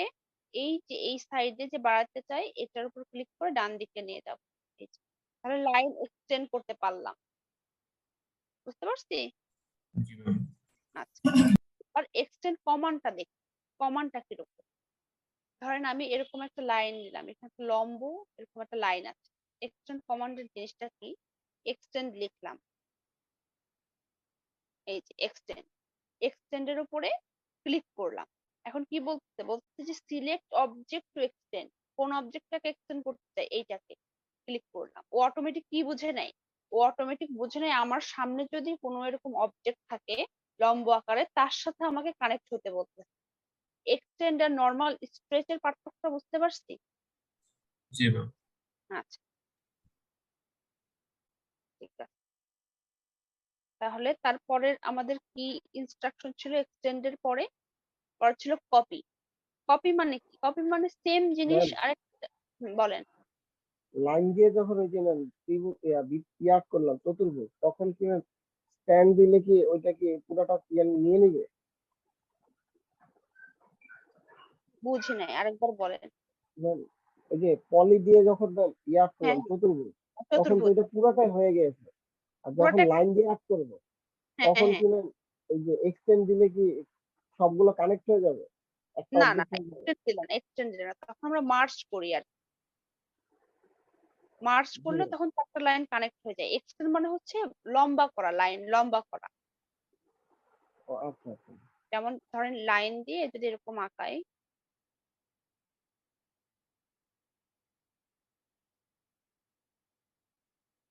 এই যে এই সাইডে যে বাড়াতে চাই এটার উপর ক্লিক করে ডান দিকে নিয়ে যাব। এই যে, তাহলে লাইন এক্সটেন্ড করতে পারলাম। বুঝতে পারছি? জি ম্যাম। আচ্ছা, আর এক্সটেন্ড কমান্ডটা দেখি, কমান্ডটা কিরকম। ধরেন আমি এরকম একটা লাইন নিলাম, এখানে একটা লম্ব এরকম একটা লাইন আছে। এক্সটেন্ড কমান্ডের জিনিসটা কি? এক্সটেন্ড লিখলাম, এই যে এক্সটেন্ড, এক্সটেন্ডের উপরে ক্লিক করলাম। এখন কি বলতে বলছে যে সিলেক্ট অবজেক্ট টু এক্সটেন্ড, কোন অবজেক্টটাকে এক্সটেন্ড করতে চাই এইটাকে। ক্লিক করলাম, ও অটোমেটিক কি বুঝে নেয়? ও অটোমেটিক বুঝে নেয় আমার সামনে যদি কোনো এরকম অবজেক্ট থাকে লম্ব আকারে, তার সাথে আমাকে কানেক্ট হতে বলছে। এক্সটেন্ড আর নর্মাল স্ট্রেচের পার্থক্য বুঝতে পারছি? জি ম্যাম। আচ্ছা, ঠিক আছে। তাহলে তারপরের আমাদের কি ইনস্ট্রাকশন ছিল? এক্সটেন্ডের পরে পরে ছিল কপি। কপি মানে কি? কপি মানে সেম জিনিস ম্যাম আরেকটা। বলেন। লাইন দিয়ে যখন ওই যে ম্যাম ইয়াদ করলাম চতুর্ভুজ, তখন কি ম্যাম স্ট্যান্ড দিলে কি ওইটা কি পুরোটা নিয়ে নিবে? বুঝি নাই, আরেকবার বলেন। ম্যাম ওই যে পলি দিয়ে যখন ম্যাম ইয়াদ হ্যাঁ, করলাম চতুর্ভুজ, তখন তো চতুর্ভুজ। এটা পুরোটাই হয়ে গেছে। আর যখন পুরোটা লাইন দিয়ে অ্যাড করবো হ্যাঁ তখন হ্যাঁ। কি ম্যাম ওই যে এক্সটেন্ড দিলে কি সবগুলো কানেক্ট হয়ে যাবে? একটা না না, অবজেক্ট হয়ে যাবে? এক্সটেন্ড দিল না, এক্সটেন্ড দিল না, তখন আমরা মার্জ করি আর মার্জ জি করলে তখন চারটা লাইন কানেক্ট হয়ে যায়। এক্সটেন্ড মানে হচ্ছে লম্বা করা, লাইন লম্বা করা। ও আচ্ছা আচ্ছা। যেমন ধরেন লাইন দিয়ে যদি এরকম আঁকাই,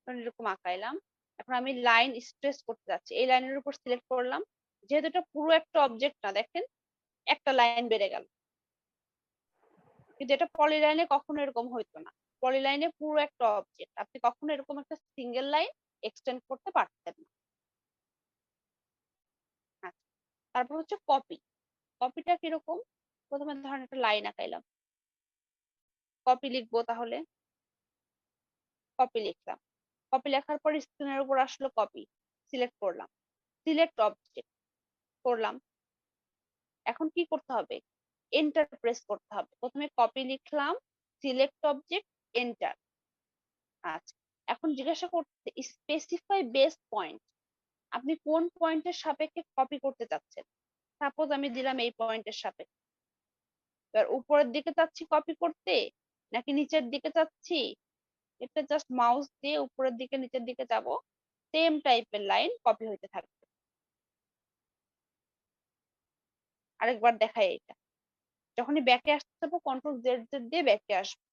ধরেন এরকম আঁকাইলাম, এখন আমি লাইন স্ট্রেস করতে যাচ্ছি, এই লাইনের উপর সিলেক্ট করলাম। যেহেতু এটা পুরো একটা অবজেক্ট না, দেখেন একটা লাইন বেড়ে গেল, কিন্তু এটা পলিলাইনে কখনো এরকম হইতো না। পলিলাইনে পুরো একটা অবজেক্ট, আপনি কখনো এরকম একটা সিঙ্গেল লাইন এক্সটেন্ড করতে পারতেন না। তারপর হচ্ছে কপি। কপিটা কিরকম? প্রথমে ধরেন একটা লাইন আঁকাইলাম, কপি লিখবো, তাহলে কপি লিখলাম। কপি লেখার পর স্ক্রিনের উপর আসলো কপি, সিলেক্ট করলাম, সিলেক্ট অবজেক্ট করলাম। এখন কি করতে হবে? এন্টার প্রেস করতে হবে। প্রথমে কপি লিখলাম, সিলেক্ট অবজেক্ট, এন্টার। আচ্ছা, এখন জিজ্ঞাসা করতে স্পেসিফাই বেস পয়েন্ট, আপনি কোন পয়েন্টের সাপেক্ষে কপি করতে চাচ্ছেন। সাপোজ আমি দিলাম এই পয়েন্টের সাপেক্ষে। এবার উপরের দিকে চাচ্ছি কপি করতে নাকি নিচের দিকে চাচ্ছি, এটা জাস্ট মাউস দিয়ে উপরের দিকে নিচের দিকে যাব, সেম টাইপের লাইন কপি হইতে থাকবে। আরেকবার দেখাই এটা। যখনই ব্যাকে আসতে যাবো কন্ট্রোল জেড জেড দিয়ে ব্যাকে আসবো।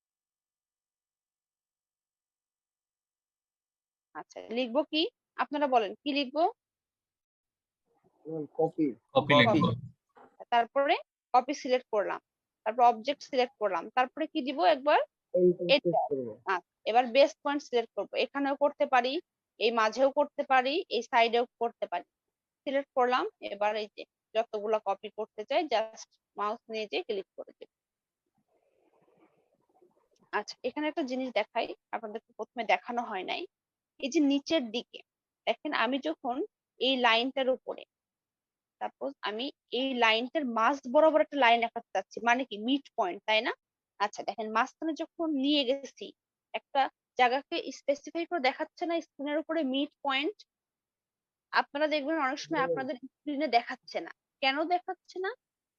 আচ্ছা, লিখবো কি? আপনারা বলেন কি লিখবো? কপি। Copy Copy. লিখবো। তারপরে কপি সিলেক্ট করলাম, তারপর অবজেক্ট সিলেক্ট করলাম, তারপরে কি দিব একবার? Enter Enter. প্রেস করব। এবার বেস পয়েন্ট সিলেক্ট করবো, এখানেও করতে পারি, এই মাঝেও করতে পারি, এই সাইডেও করতে পারি। সিলেক্ট করলাম, এবার এই যে যতগুলো কপি করতে চাই জাস্ট মাউস নিয়ে যে ক্লিক করে দেব। আচ্ছা, এখানে একটা জিনিস দেখাই, আপনাদেরকে প্রথমে দেখানো হয় নাই। এই যে নিচের দিকে দেখেন, আমি যখন এই লাইনটার উপরে, সাপোজ আমি এই লাইনটার মাঝ বরাবর একটা লাইন আঁকাতে চাচ্ছি, মানে কি মিড পয়েন্ট, তাই না? আচ্ছা দেখেন, মাঝখানে যখন নিয়ে গেছি একটা জায়গাকে স্পেসিফাই করে দেখাচ্ছে না স্ক্রিনের উপরে মিড পয়েন্ট? আপনারা দেখবেন অনেক সময় আপনাদের স্ক্রিনে দেখাচ্ছে না। কেন দেখাচ্ছে না?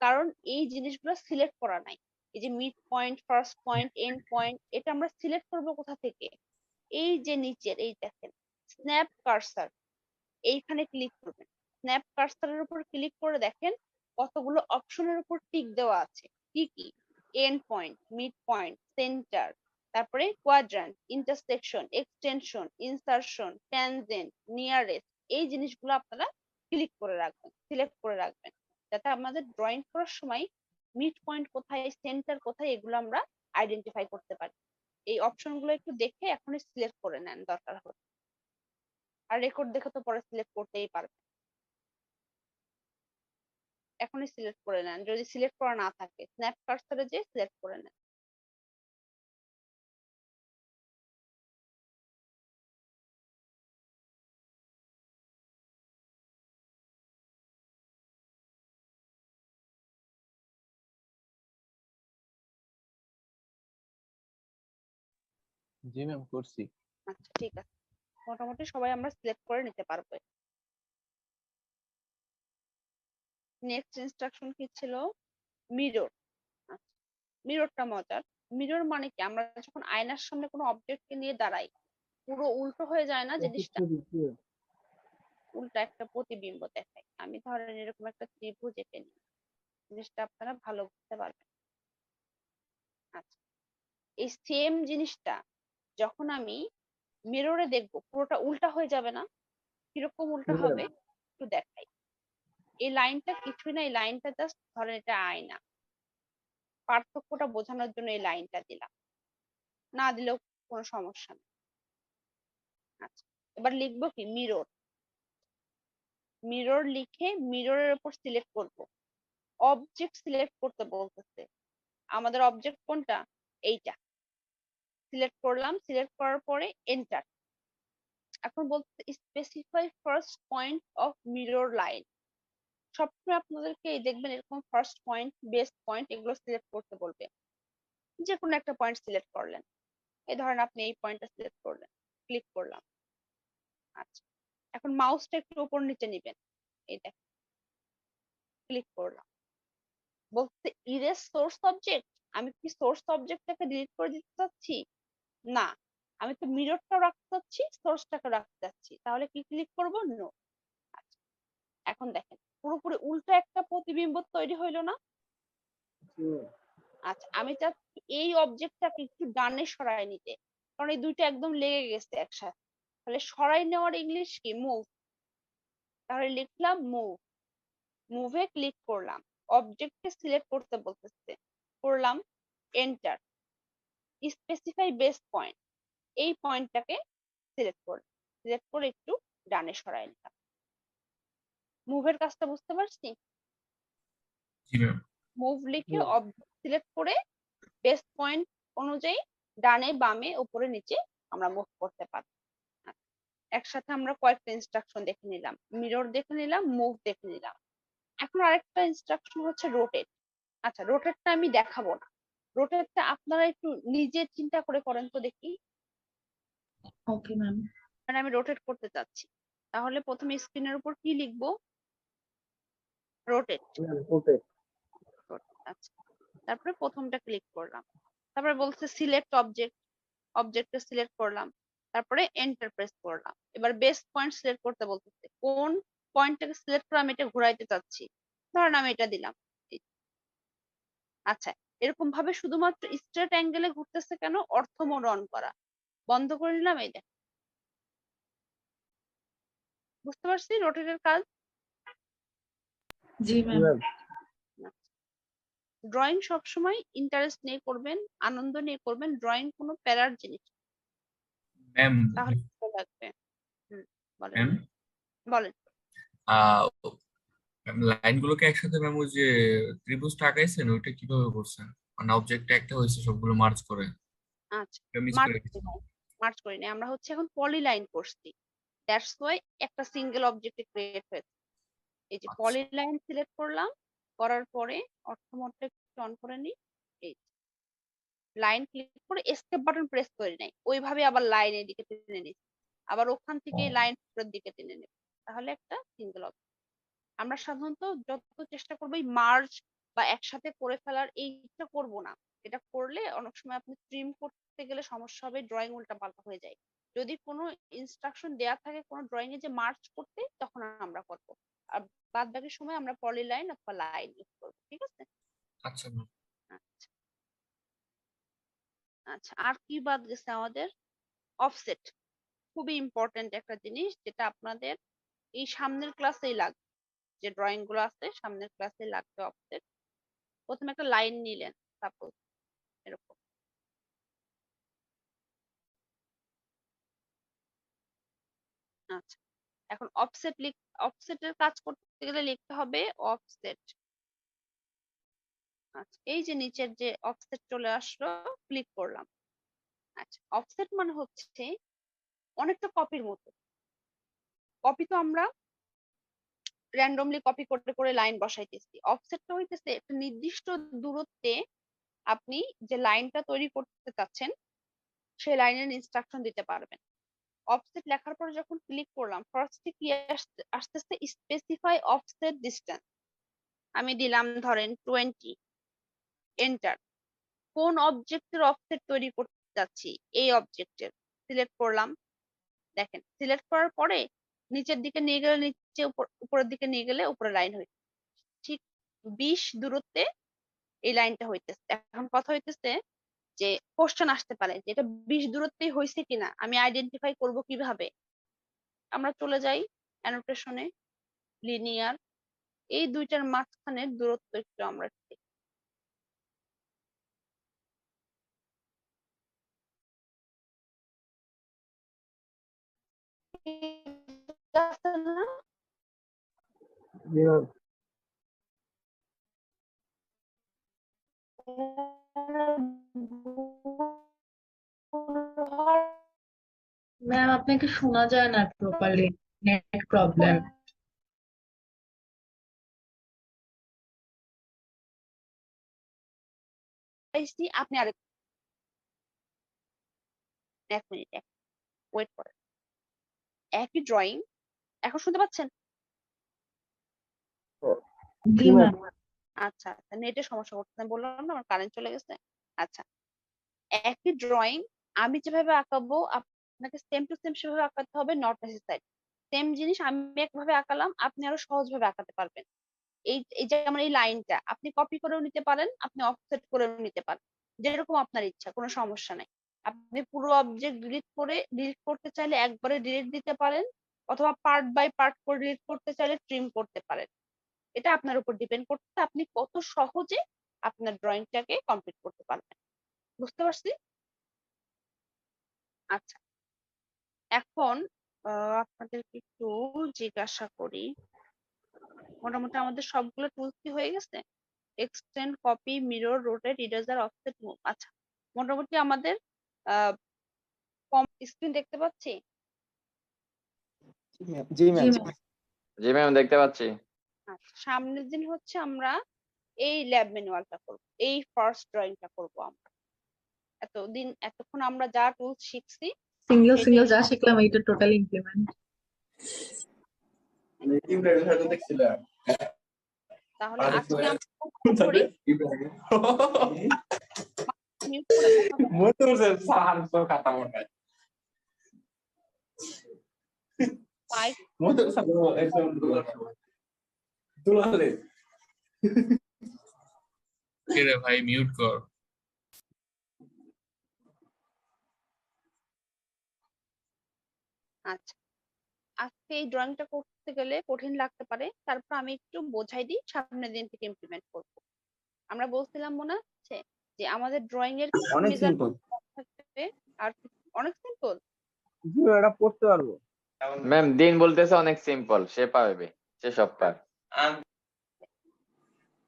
কারণ এই জিনিসগুলো সিলেক্ট করা নাই। এই যে mid point, first point, end point, এটা আমরা সিলেক্ট করব কোথা থেকে? এই যে নিচের এই দেখেন স্ন্যাপ কার্সার, এইখানে ক্লিক করবেন। স্ন্যাপ কার্সারের উপর ক্লিক করে দেখেন কতগুলো অপশনের উপর টিক দেওয়া আছে। কি কি? End point, mid point, centre, তারপরে quadrant, intersection, extension, insertion, tangent, nearest. এই জিনিসগুলো আপনারা ক্লিক করে রাখবেন, সিলেক্ট করে রাখবেন, যাতে আমাদের ড্রয়িং করার সময় মিড পয়েন্ট কোথায়, সেন্টার কোথায়, এগুলো আমরা আইডেন্টিফাই করতে পারি। এই অপশনগুলো একটু দেখে এখনই সিলেক্ট করে নেন দরকার হলে। আর রেকর্ড দেখে তো পরে সিলেক্ট করতেই পারবেন, এখনই সিলেক্ট করে নেন। যদি সিলেক্ট করা না থাকে স্ন্যাপ কার্সারে যে সিলেক্ট করে নেন। জি ম্যাম, করছি। আচ্ছা ঠিক আছে, মোটামুটি সবাই আমরা সিলেক্ট করে নিতে পারবো। নেক্সট ইনস্ট্রাকশন কি ছিল? মিরর। আচ্ছা, মিররটা মজার। মিরর মানে কি? আমরা যখন আয়নার সামনে কোনো অবজেক্টকে নিয়ে দাঁড়াই, পুরো উল্টো হয়ে যায় না জিনিসটা? উল্টা একটা প্রতিবিম্ব দেখায়। আমি ধরেন এরকম একটা ত্রিভুজ এঁকে নিই, জিনিসটা আপনারা ভালো বুঝতে পারবেন। আচ্ছা, এই সেম জিনিসটা যখন আমি মিররে দেখবো পুরোটা উল্টা হয়ে যাবে না? কিরকম উল্টা হবে একটু দেখাই। এই লাইনটা কিছুই না, এই লাইনটা জাস্ট ধরেন এটা আয়না, পার্থক্যটা বোঝানোর জন্য এই লাইনটা দিলাম, না দিলেও কোনো সমস্যা নেই। আচ্ছা, এবার লিখবো কি? মিরর। মিরর লিখে মিররের উপর সিলেক্ট করব। অবজেক্ট সিলেক্ট করতে বলতেছে, আমাদের অবজেক্ট কোনটা? এইটা। সিলেক্ট করলাম, সিলেক্ট করার পরে এন্টার। এখন বলতে specify first point of mirror line. সবসময় আপনাদেরকে এই দেখবেন এরকম ফার্স্ট পয়েন্ট, বেস পয়েন্ট, এগুলো সিলেক্ট করতে বলবে। যে কোনো একটা পয়েন্ট সিলেক্ট করলেন, এই ধরেন আপনি এই পয়েন্টটা সিলেক্ট করলেন, ক্লিক করলাম। আচ্ছা, এখন মাউসটা একটু উপর নিচে নিবেন, এই দেখেন ক্লিক করলাম। বলতে ইরেজ সোর্স অবজেক্ট, আমি কি সোর্স অবজেক্টটাকে ডিলিট করে দিতে চাচ্ছি? না, আমি তো মিররটাও রাখতে চাচ্ছি, সোর্সটাকে রাখতে চাচ্ছি, তাহলে কি ক্লিক করব? নো। আচ্ছা, এখন দেখেন পুরোপুরি উল্টো একটা প্রতিবিম্ব তৈরি হইলো না? আচ্ছা, আমি চাচ্ছি এই অবজেক্টটাকে একটু ডানে সরায় নিতে, কারণ এই দুইটা একদম লেগে গেছে একসাথে। তাহলে সরাই নেওয়ার ইংলিশ কি? মুভ। তাহলে লিখলাম মুভ। মুভে ক্লিক করলাম, অবজেক্টকে সিলেক্ট করতে বলতেছে, করলাম এন্টার। স্পেসিফাই বেস পয়েন্ট, এই পয়েন্টটাকে সিলেক্ট করলাম, সিলেক্ট করে একটু ডানে সরাই নিলাম। মুভের কাজটা বুঝতে পারছি? জি ম্যাম। মুভ লিখে হুম। অবজেক্ট সিলেক্ট করে বেস পয়েন্ট অনুযায়ী ডানে বামে উপরে নিচে আমরা মুভ করতে পারি। একসাথে আমরা কয়েকটা ইনস্ট্রাকশন দেখে নিলাম, মিরর দেখে নিলাম, মুভ দেখে নিলাম। এখন আরেকটা ইনস্ট্রাকশন হচ্ছে রোটেট। আচ্ছা, রোটেটটা আমি দেখাবো না, রোটেটটা আপনারা একটু নিজে চিন্তা করে করেন তো দেখি। Okay ma'am. মানে আমি রোটেট করতে চাচ্ছি, তাহলে প্রথমে স্ক্রিনের উপর কি লিখবো? রোটেট। ওকে। আচ্ছা, তারপরে প্রথমটা ক্লিক করলাম, তারপরে বলছে সিলেক্ট অবজেক্ট, অবজেক্টটা সিলেক্ট করলাম, তারপরে এন্টার প্রেস করলাম। এবার বেস পয়েন্ট সিলেক্ট করতে বলতেছে, কোন পয়েন্টটাকে সিলেক্ট করে আমি এটা ঘোরাইতে চাচ্ছি, ধরেন আমি এটা দিলাম। আচ্ছা, এরকম ভাবে শুধুমাত্র স্ট্রেট অ্যাঙ্গেলে ঘুরতেছে কেন? অর্থ মোড অন করা, বন্ধ করে নিলাম, এই দেখ। বুঝতে পারছি রোটেটের কাজ। জি ম্যাম। ম্যাম। ড্রয়িং সবসময় ইন্টারেস্ট নিয়ে করবেন, আনন্দ নিয়ে করবেন, ড্রয়িং কোনো প্যারার জিনিস না, ম্যাম তাহলে ভালো লাগবে। বলেন ম্যাম বলেন। লাইনগুলোকে একসাথে ম্যাম ওই যে ত্রিভুজটা আঁকাইছেন ওইটা কিভাবে করছেন? মানে অবজেক্ট একটা হয়েছে সবগুলো মার্জ করে, আচ্ছা, এটা মিস মার্চ করে গেছি। মার্চ করিনি, আমরা হচ্ছে এখন পলিলাইন করছি, দ্যাটস ওয়াই একটা সিঙ্গেল অবজেক্ট ক্রিয়েট হয়েছে। এই যে আচ্ছা পলিলাইন সিলেক্ট করলাম, করার পরে অর্থ মোডটা একটু অন করে নিই, এই লাইন ক্লিক করে এস্কেপ বাটন প্রেস করে নেই, ওইভাবে আবার লাইনের দিকে টেনে নিই, আবার ওখান থেকে লাইন উপরের দিকে টেনে নেব, তাহলে একটা সিঙ্গেল অবজেক্ট। আমরা সাধারণত যত চেষ্টা করবো এই মার্জ বা একসাথে করে ফেলার এইটা করব না, এটা করলে অনেক সময় আপনি ট্রিম করতে গেলে সমস্যা হবে, ড্রয়িং উল্টা পাল্টা হয়ে যায়। যদি কোনো ইনস্ট্রাকশন দেয়া থাকে কোনো ড্রয়িং এ যে মার্চ করতে, তখন আমরা করব, আর বাদ বাকি সময় আমরা পলিলাইন অথবা লাইন ইউজ করবো, ঠিক আছে? আচ্ছা ম্যাম। আচ্ছা আচ্ছা, আর কি বাদ গেছে আমাদের? অফসেট, খুবই ইম্পর্টেন্ট একটা জিনিস, যেটা আপনাদের এই সামনের ক্লাসেই লাগবে, যে ড্রয়িং গুলো আছে সামনের ক্লাসে লাগবে অফসেট। প্রথমে একটা লাইন নিলেন, সাপোজ এরকম, আচ্ছা, এখন অফসেটের কাজ করতে গেলে লিখতে হবে অফসেট। আচ্ছা, এই যে নিচের যে অফসেট চলে আসলো, ক্লিক করলাম। আচ্ছা, অফসেট মানে হচ্ছে অনেকটা কপির মতো। কপি তো আমরা র্যান্ডমলি কপি করে করে লাইন বসাইতেছি, অফসেটটা হইতেছে একটা নির্দিষ্ট দূরত্বে আপনি যে লাইনটা তৈরি করতে চাচ্ছেন সেই লাইনের ইনস্ট্রাকশন দিতে পারবেন। অফসেট লেখার পরে যখন ক্লিক করলাম, ফার্স্টে কি আসতেছে? স্পেসিফাই অফসেট ডিসটেন্স, আমি দিলাম ধরেন 20, এন্টার। কোন অবজেক্টের অফসেট তৈরি করতে চাচ্ছি? এই অবজেক্টের, সিলেক্ট করলাম। দেখেন, সিলেক্ট করার পরে নিচের দিকে নিয়ে গেলে নিচে, উপরের দিকে নিয়ে গেলে উপরে লাইন হইছে, ঠিক 20 দূরত্বে এই লাইনটা হইতেছে। এখন কথা হইতেছে যে কোশ্চেন আসতে পারে যে এটা 20 দূরত্বেই হয়েছে কিনা আমি আইডেন্টিফাই করব কিভাবে? আমরা চলে যাই অ্যানোটেশনে, লিনিয়ার, এই দুইটার মাঝখানের দূরত্ব একটু আমরা দেখি। আছে না? জি ম্যাম। ম্যাম আপনাকে শোনা যায় না প্রপারলি, নেট প্রবলেম। আপনি আরেক এক মিনিট, ওয়েট করেন। একই ড্রয়িং, এখন শুনতে পাচ্ছেন? জি জি ম্যাম। ম্যাম। আচ্ছা আচ্ছা, নেটের সমস্যা করতেছে, আমি বললাম না আমার কারেন্ট চলে গেছে। আচ্ছা, একই ড্রয়িং আমি যেভাবে আঁকাবো আপনাকে সেম টু সেম সেভাবে আঁকাতে হবে, নট নেসেসারি। সেম জিনিস আমি একভাবে আঁকালাম, আপনি আরো সহজভাবে আঁকাতে পারবেন। এই যে আমার এই লাইনটা আপনি কপি করেও নিতে পারেন, আপনি অফসেট করেও নিতে পারেন, যেরকম আপনার ইচ্ছা, কোনো সমস্যা নাই। আপনি পুরো অবজেক্ট ডিলিট করতে চাইলে একবারে ডিলিট দিতে পারেন, অথবা পার্ট বাই পার্ট করে ডিলিট করতে চাইলে ট্রিম করতে পারেন। এটা আপনার উপর ডিপেন্ড করতে আপনি কত সহজে আপনার ড্রয়িংটাকে কমপ্লিট করতে পারবেন। বুঝতে পারছি? আচ্ছা, এখন আপনাদেরকে একটু জিজ্ঞাসা করি, মোটামুটি আমাদের সবগুলো টুলস কি হয়ে গেছে? Extend, copy, mirror, rotate, eraser, offset, move. আচ্ছা, মোটামুটি আমাদের স্ক্রিন দেখতে পাচ্ছি। জি জি ম্যাম ম্যাম। জি ম্যাম, দেখতে পাচ্ছি। আচ্ছা, সামনের দিন হচ্ছে আমরা এই ল্যাব ম্যানুয়ালটা করব, এই ফার্স্ট ড্রয়িংটা করব আমরা। এতক্ষণ আমরা যা টুলস শিখছি সিঙ্গেল সেটাই। সিঙ্গেল যা শিখলাম এইটা টোটালি ইমপ্লিমেন্ট। তাহলে আজকে আমরা কথা করি, মিউট করে কথা বলবো। মাইক কে রে ভাই, মিউট কর। আচ্ছা, আজকে এই ড্রয়িংটা করতে গেলে কঠিন লাগতে পারে, তারপর আমি একটু বোঝাই দিই, সামনের দিন থেকে ইমপ্লিমেন্ট করব। আমরা বলছিলাম মনে আছে যে আমাদের ড্রয়িং এর অনেক সিম্পল। থাকবে আর অনেক সিম্পল। জি এটা পড়তে পারবো। ম্যাম দিন বলতেছে অনেক সিম্পল, সে পারবে, সে সব পারে।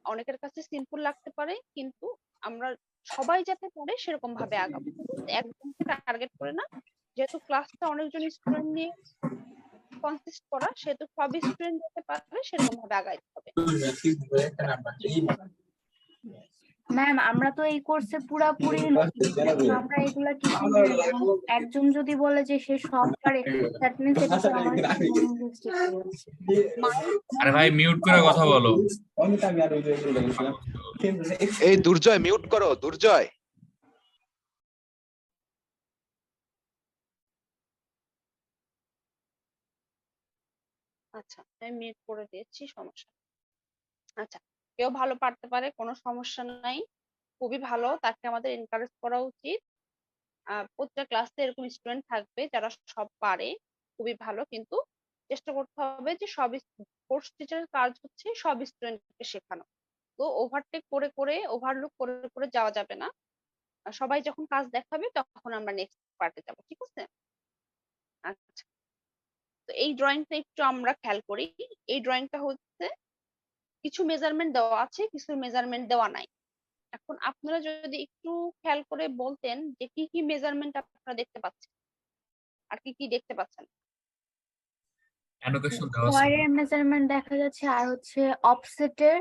অনেকের কাছে সিম্পল লাগতে পারে, কিন্তু আমরা সবাই যাতে পারে সেরকম ভাবে আগাবো, একজনকে টার্গেট করে না। যেহেতু ক্লাসটা অনেকজন স্টুডেন্ট নিয়ে কনসিস্ট করা, সেহেতু সব স্টুডেন্ট যাতে পারে সেরকম ভাবে আগাইতে হবে। ম্যাম আমরা তো এই কোর্সে পুরাপুরি নতুন, এখন আমরা এগুলা কি করে, এবং একজন যদি বলে যে সে সব পারে, দ্যাট মিন্স এটা তো আমাদের unrealistic হয়ে যাচ্ছে। আরে ভাই মিউট করে কথা বলো। এই দুর্জয় মিউট করো, দুর্জয়। আচ্ছা, আমি মিউট করে দিয়েছি, সমস্যা নেই। আচ্ছা, কেউ ভালো পারতে পারে, কোনো সমস্যা নাই, খুবই ভালো, তাকে আমাদের এনকারেজ করা উচিত। প্রত্যেক ক্লাসে এরকম স্টুডেন্ট থাকবে যারা সব পারে, খুবই ভালো, কিন্তু চেষ্টা করতে হবে যে সব কোর্স টিচারের কাজ হচ্ছে সব স্টুডেন্টকে শেখানো। তো ওভারটেক করে করে, ওভারলুক করে করে যাওয়া যাবে না। সবাই যখন কাজ দেখাবে তখন আমরা নেক্সট পার্টে যাব, ঠিক আছে? আচ্ছা, তো এই ড্রয়িংটা একটু আমরা খেয়াল করি। এই ড্রয়িংটা হচ্ছে কিছু মেজারমেন্ট দেওয়া আছে, কিছু মেজারমেন্ট দেওয়া নাই। এখন আপনারা যদি একটু খেয়াল করে বলতেন যে কি কি মেজারমেন্ট আপনারা দেখতে পাচ্ছেন আর কি কি দেখতে পাচ্ছেন। অ্যানোকেশন দেওয়া আছে। স্কোয়ারের মেজারমেন্ট দেখা যাচ্ছে, আর হচ্ছে অফসেটের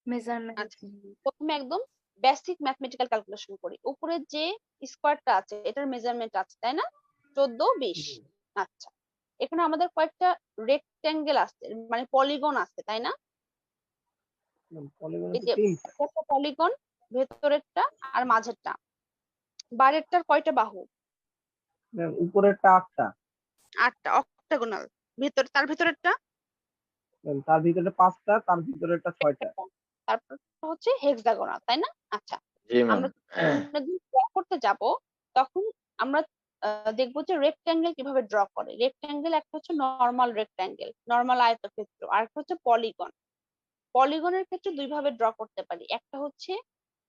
মেজারমেন্ট। আচ্ছা, প্রথমে একদম বেসিক ম্যাথমেটিক্যাল ক্যালকুলেশন করি। উপরে যে স্কোয়ারটা আছে এটার মেজারমেন্ট আছে, তাই না? 14, 20। আচ্ছা, এখানে আমাদের কয়েকটা রেক্ট্যাঙ্গেল আছে, মানে পলিগন আছে, তাই না? পলিগন এই যে তিন। একটা পলিগন, ভেতরেরটা আর মাঝেরটা। বাইরেরটার কয়টা বাহু? ম্যাম উপরেরটা 8টা, 8টা অক্টাগোনাল। তার ভেতরেরটা ম্যাম তার ভিতরে 5টা, তার ভিতরেরটা 6টা। তারপর হচ্ছে হেক্সাগোনাল, তাই না? আচ্ছা, জি ম্যাম। আমরা যখন ড্র করতে যাব তখন আমরা দেখবো যে রেক্ট্যাঙ্গেল কিভাবে ড্র করে। রেক্ট্যাঙ্গেল একটা হচ্ছে নর্মাল রেক্ট্যাঙ্গেল, নর্মাল আয়তক্ষেত্র, আর একটা হচ্ছে পলিগন। পলিগনের ক্ষেত্রে দুই ভাবে ড্র করতে পারি, একটা হচ্ছে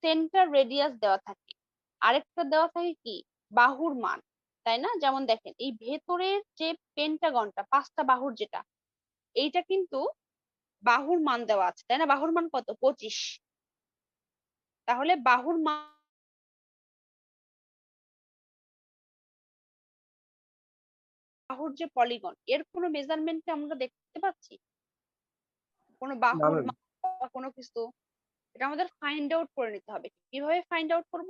সেন্টার রেডিয়াস দেওয়া থাকে, আরেকটা দেওয়া থাকে কি বাহুর মান, তাই না? যেমন দেখেন এই ভেতরের যে পেন্টাগনটা, 5টা বাহুর যেটা, এইটা কিন্তু বাহুর মান দেওয়া আছে, তাই না? বাহুর মান কত? 25। তাহলে বাহুর মান বাহুর যে পলিগন, এর কোনো মেজারমেন্ট আমরা দেখতে পাচ্ছি? কোনো না বাহুর ম্যাম, মান বা কোনো কিছু? এটা আমাদের ফাইন্ড আউট করে নিতে হবে। কিভাবে ফাইন্ড আউট করব?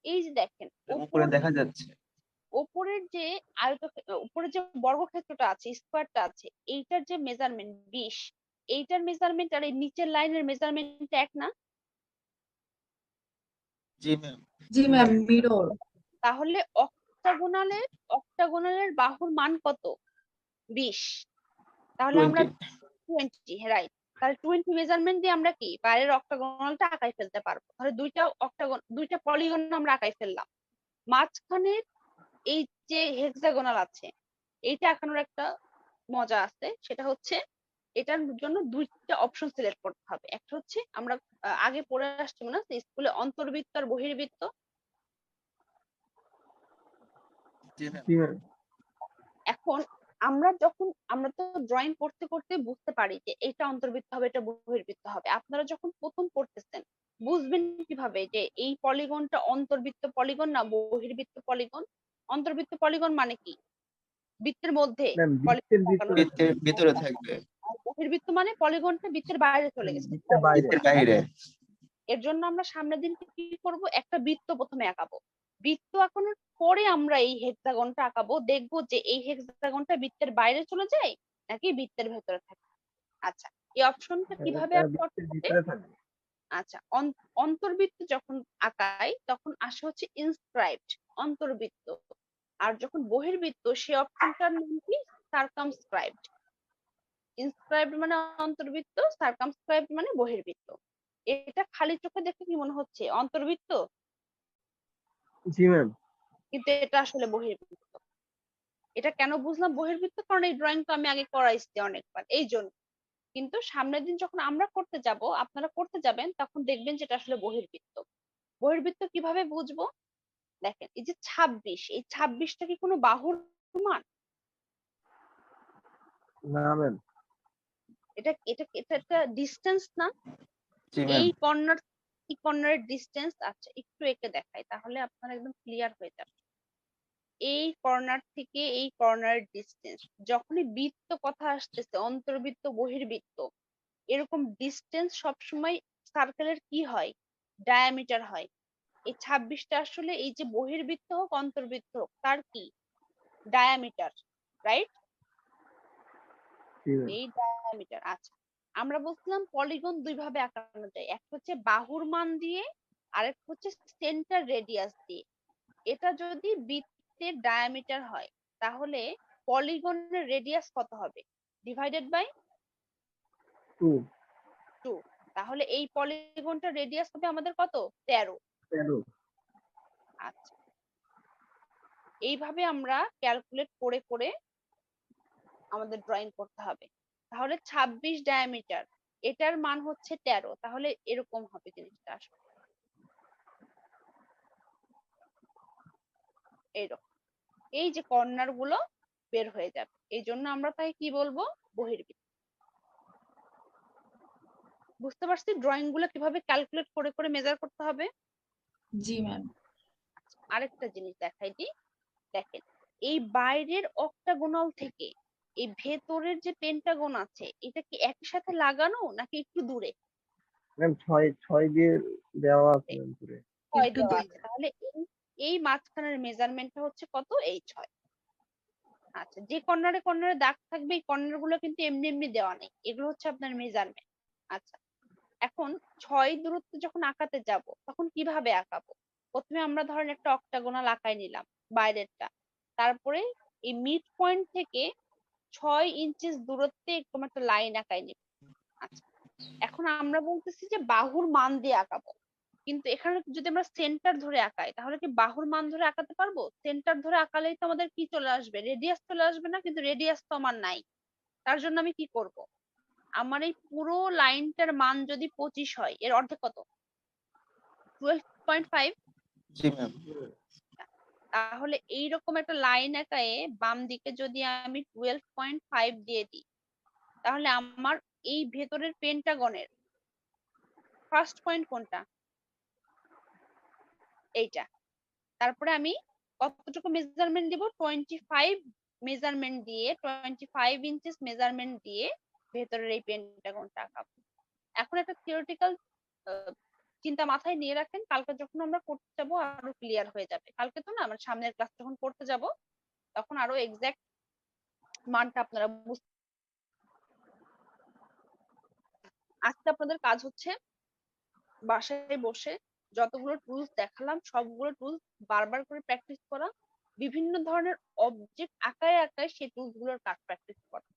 এই যে দেখেন উপরে দেখা যাচ্ছে। উপরের যে উপরের যে বর্গক্ষেত্রটা আছে, স্কোয়ারটা আছে, এইটার যে মেজারমেন্ট 20, এইটার মেজারমেন্ট আর এই নিচের লাইনের মেজারমেন্ট এক না? জি ম্যাম। জি ম্যাম, মিরর। তাহলে অক্টাগোনালের বাহুর মান কত? 20। তাহলে আমরা 20, রাইট। তাহলে 20 মেজারমেন্ট দিয়ে আমরা কি বাইরের অক্টাগোনালটা আঁকাই ফেলতে পারবো। তাহলে দুইটা পলিগন আমরা আঁকাই ফেললাম। মাঝখানের এই যে হেক্সাগোনাল আছে, এইটা আঁকানোর একটা মজা আছে, সেটা হচ্ছে এটার জন্য দুইটা অপশন সিলেক্ট করতে হবে। একটা হচ্ছে আমরা আগে পড়ে আসছি মনে আছে স্কুলে, অন্তর্বৃত্ত আর বহির্বৃত্ত। জি ম্যাম। জি ম্যাম। এখন আমরা তো ড্রয়িং করতে করতে বুঝতে পারি যে এটা অন্তর্বৃত্ত হবে, এটা বহির্বৃত্ত হবে। আপনারা যখন প্রথম করতেছেন বুঝবেন কিভাবে যে এই পলিগনটা অন্তর্বৃত্ত পলিগন না বহির্বৃত্ত পলিগন? অন্তর্বৃত্ত পলিগন মানে কি? বৃত্তের মধ্যে ম্যাম পলিগন বৃত্তের লাগানো। ভিতরে বৃত্তের ভিতরে থাকবে, আর বহির্বৃত্ত মানে পলিগনটা বৃত্তের বাইরে চলে গেছে। বৃত্তের বাইরে। বৃত্তের বাইরে। এর জন্য আমরা সামনের দিন কি করব, একটা বৃত্ত প্রথমে আঁকাবো। বৃত্ত আঁকানোর পরে আমরা এই হেক্সাগনটা আঁকাবো, দেখবো যে এই হেক্সাগনটা বৃত্তের বাইরে চলে যায় নাকি বৃত্তের ভেতরে থাকে। আচ্ছা, এই অপশনটা কিভাবে এটা আঁকবো? বৃত্তের ভিতরে থাকবে। আচ্ছা, অন্তর্বৃত্ত যখন আঁকাই তখন আসে হচ্ছে ইনস্ক্রাইবড, অন্তর্বৃত্ত। আর যখন বহির্বৃত্ত সে অপশনটার নাম কি? সার্কামস্ক্রাইবড। ইনস্ক্রাইবড মানে অন্তর্বৃত্ত, সার্কামস্ক্রাইবড মানে বহির্বৃত্ত। এটা খালি চোখে দেখে কি মনে হচ্ছে অন্তর্বৃত্ত, জি ম্যাম। কিন্তু এটা আসলে বহির্বৃত্ত। এটা কেন বুঝলাম বহির্বৃত্ত, কারণ এই ড্রয়িংটা আমি আগে করাইছি অনেকবার, এই জন্য। কিন্তু সামনের দিন যখন আমরা করতে যাব, আপনারা করতে যাবেন, তখন দেখবেন যে এটা আসলে বহির্বৃত্ত। বহির্বৃত্ত কিভাবে বুঝবো? দেখেন, এই যে 26, এই 26টা কি কোনো বাহুর মান? না ম্যাম। এটা এটা এটা একটা ডিস্টেন্স না? জি ম্যাম। এই কর্নার এই কর্নারের ডিস্টেন্স। আচ্ছা, একটু এঁকে দেখাই তাহলে আপনারা একদম ক্লিয়ার হয়ে যাবে। এই কর্নার থেকে এই কর্নারের ডিস্টেন্স, যখনই বৃত্ত কথা আসতেছে, অন্তর্বৃত্ত বহির্বৃত্ত, এরকম ডিস্টেন্স সবসময় সার্কেলের কি হয়? ডায়ামিটার হয়। এই 26টা আসলে এই যে বহির্বৃত্ত হোক অন্তর্বৃত্ত হোক তার কি? Diameter, right? জি ম্যাম। এই ডায়ামিটার। আচ্ছা, আমরা বলছিলাম পলিগন দুই ভাবে আঁকানো যায়, একটা হচ্ছে বাহুর মান দিয়ে, আরেকটা হচ্ছে সেন্টার রেডিয়াস দিয়ে। এটা যদি বৃত্তের ডায়ামিটার হয় তাহলে পলিগনের রেডিয়াস কত হবে? Divided by 2 2। তাহলে এই পলিগনটার রেডিয়াস হবে আমাদের কত? 13। 13। আচ্ছা, এইভাবে আমরা ক্যালকুলেট করে করে আমাদের ড্রয়িং করতে হবে। তাহলে 26 ডায়ামিটার, এটার মান হচ্ছে 13, তাহলে এরকম হবে জিনিসটা আসলে এইরকম। এই যে কর্নার গুলো বের হয়ে যাবে, এই জন্য আমরা তাই কি বলবো? বহির্বৃত্ত। বুঝতে পারছি ড্রয়িং গুলো কিভাবে ক্যালকুলেট করে করে মেজার করতে হবে। জি ম্যাম। আরেকটা জিনিস দেখাই দিই, দেখেন, এই বাইরের অক্টাগোনাল থেকে এই ভেতরের যে পেন্টাগন আছে, এটা কি একই সাথে লাগানো নাকি একটু দূরে? ম্যাম 6 দিয়ে দেওয়া আছে ম্যাম পুরো। 6 একটু দেওয়া দূরে। আছে, তাহলে এই মাঝখানের মেজারমেন্টটা হচ্ছে কত? এই 6। আচ্ছা, যে কর্নারে কর্নারে দাগ থাকবে এই কর্নার গুলো কিন্তু এমনি এমনি দেওয়া নেই, এগুলো হচ্ছে আপনার মেজারমেন্ট। আচ্ছা, এখন 6 দূরত্ব যখন আঁকাতে যাব তখন কিভাবে আঁকাবো? প্রথমে আমরা ধরেন একটা অক্টাগোনাল আঁকাই নিলাম বাইরেরটা, তারপরে এই মিড পয়েন্ট থেকে 6 ইঞ্চিস দূরত্বে এরকম একটা লাইন আঁকাই নিব। আচ্ছা, এখন আমরা বলতেছি যে বাহুর মান দিয়ে আঁকাবো, কিন্তু এখানে যদি আমরা সেন্টার ধরে আঁকাই তাহলে কি বাহুর মান ধরে আঁকাতে পারবো? সেন্টার ধরে আঁকালেই তো আমাদের কি চলে আসবে? রেডিয়াস চলে আসবে না? কিন্তু রেডিয়াস তো আমার নাই। তার জন্য আমি কি করব? আমার এই পুরো লাইনটার মান যদি 25 হয়, এর অর্ধেক কত? 12.5। জি ম্যাম। তাহলে এইরকম একটা লাইন আঁকায়ে বাম দিকে যদি আমি 12.5 দিয়ে দিই, তাহলে আমার এই ভেতরের পেন্টাগনের ফার্স্ট পয়েন্ট কোনটা? এইটা। তারপরে আমি কতটুকু মেজারমেন্ট দিব? 25 মেজারমেন্ট দিয়ে, 25 ইঞ্চিস মেজারমেন্ট দিয়ে ভেতরের এই পেন্টাগনটা আঁকাবো। এখন একটা থিওরিটিক্যাল চিন্তা মাথায় নিয়ে রাখেন, কালকে যখন আমরা করতে যাবো আরো ক্লিয়ার হয়ে যাবে। কালকে তো না, আমরা সামনের ক্লাস যখন করতে যাব তখন আরো এক্সাক্ট মানটা আপনারা বুঝতে। আজকে আপনাদের কাজ হচ্ছে বাসায় বসে যতগুলো টুলস দেখালাম সবগুলো টুলস বারবার করে প্র্যাকটিস করা, বিভিন্ন ধরনের অবজেক্ট আঁকায় আঁকায় সেই টুলস গুলোর কাজ প্র্যাকটিস করা।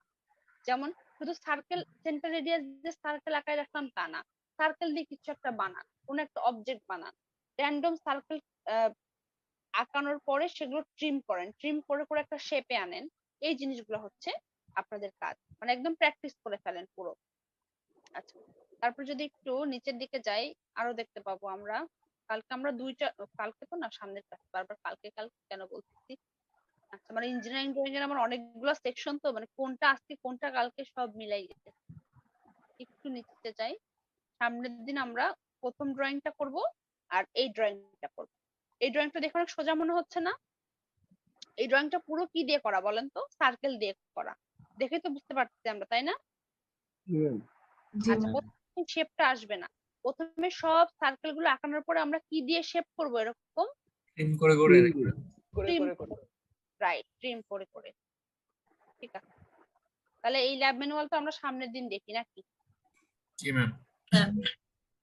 যেমন শুধু সার্কেল, সেন্টার রেডিয়াস দিয়ে সার্কেল আঁকায় রাখলাম তা না, সার্কেল দিয়ে কিছু একটা বানান, কোন একটা অবজেক্ট বানান, র্যান্ডম সার্কেল আঁকানোর পরে সেগুলো ট্রিম করেন, ট্রিম করে করে একটা শেপে আনেন। এই জিনিসগুলো হচ্ছে আপনাদের কাজ, মানে একদম প্র্যাকটিস করে ফেলেন পুরো। আচ্ছা, তারপর যদি একটু নিচের দিকে যাই আরো দেখতে পাবো আমরা কালকে আমরা দুইটা, কালকে তো না সামনের ক্লাস, বারবার কালকে কালকে কেন বলতেছি, আচ্ছা, মানে ইঞ্জিনিয়ারিং ড্রয়িং এর আমার অনেকগুলো সেকশন, তো মানে কোনটা আজকে কোনটা কালকে সব মিলাই গেছে। একটু নিতে চাই, সামনের দিন আমরা প্রথম ড্রয়িংটা করব আর এই ড্রয়িংটা করব। এই ড্রয়িংটা দেখে অনেক সোজা মনে হচ্ছে না? এই ড্রয়িংটা পুরো কি দিয়ে করা বলেন তো? সার্কেল দিয়ে করা, দেখে তো বুঝতে পারছি আমরা, তাই না? জি ম্যাম। জি আচ্ছা, ম্যাম। প্রথমে শেপটা আসবে না, প্রথমে সব সার্কেল গুলো আঁকানোর পরে আমরা কি দিয়ে শেপ করব? এরকম ট্রিম করে করে ট্রিম, রাইট, ট্রিম করে করে। ঠিক আছে, তাহলে এই ল্যাব ম্যানুয়াল তো আমরা সামনের দিন দেখি নাকি? জি ম্যাম। হ্যাঁ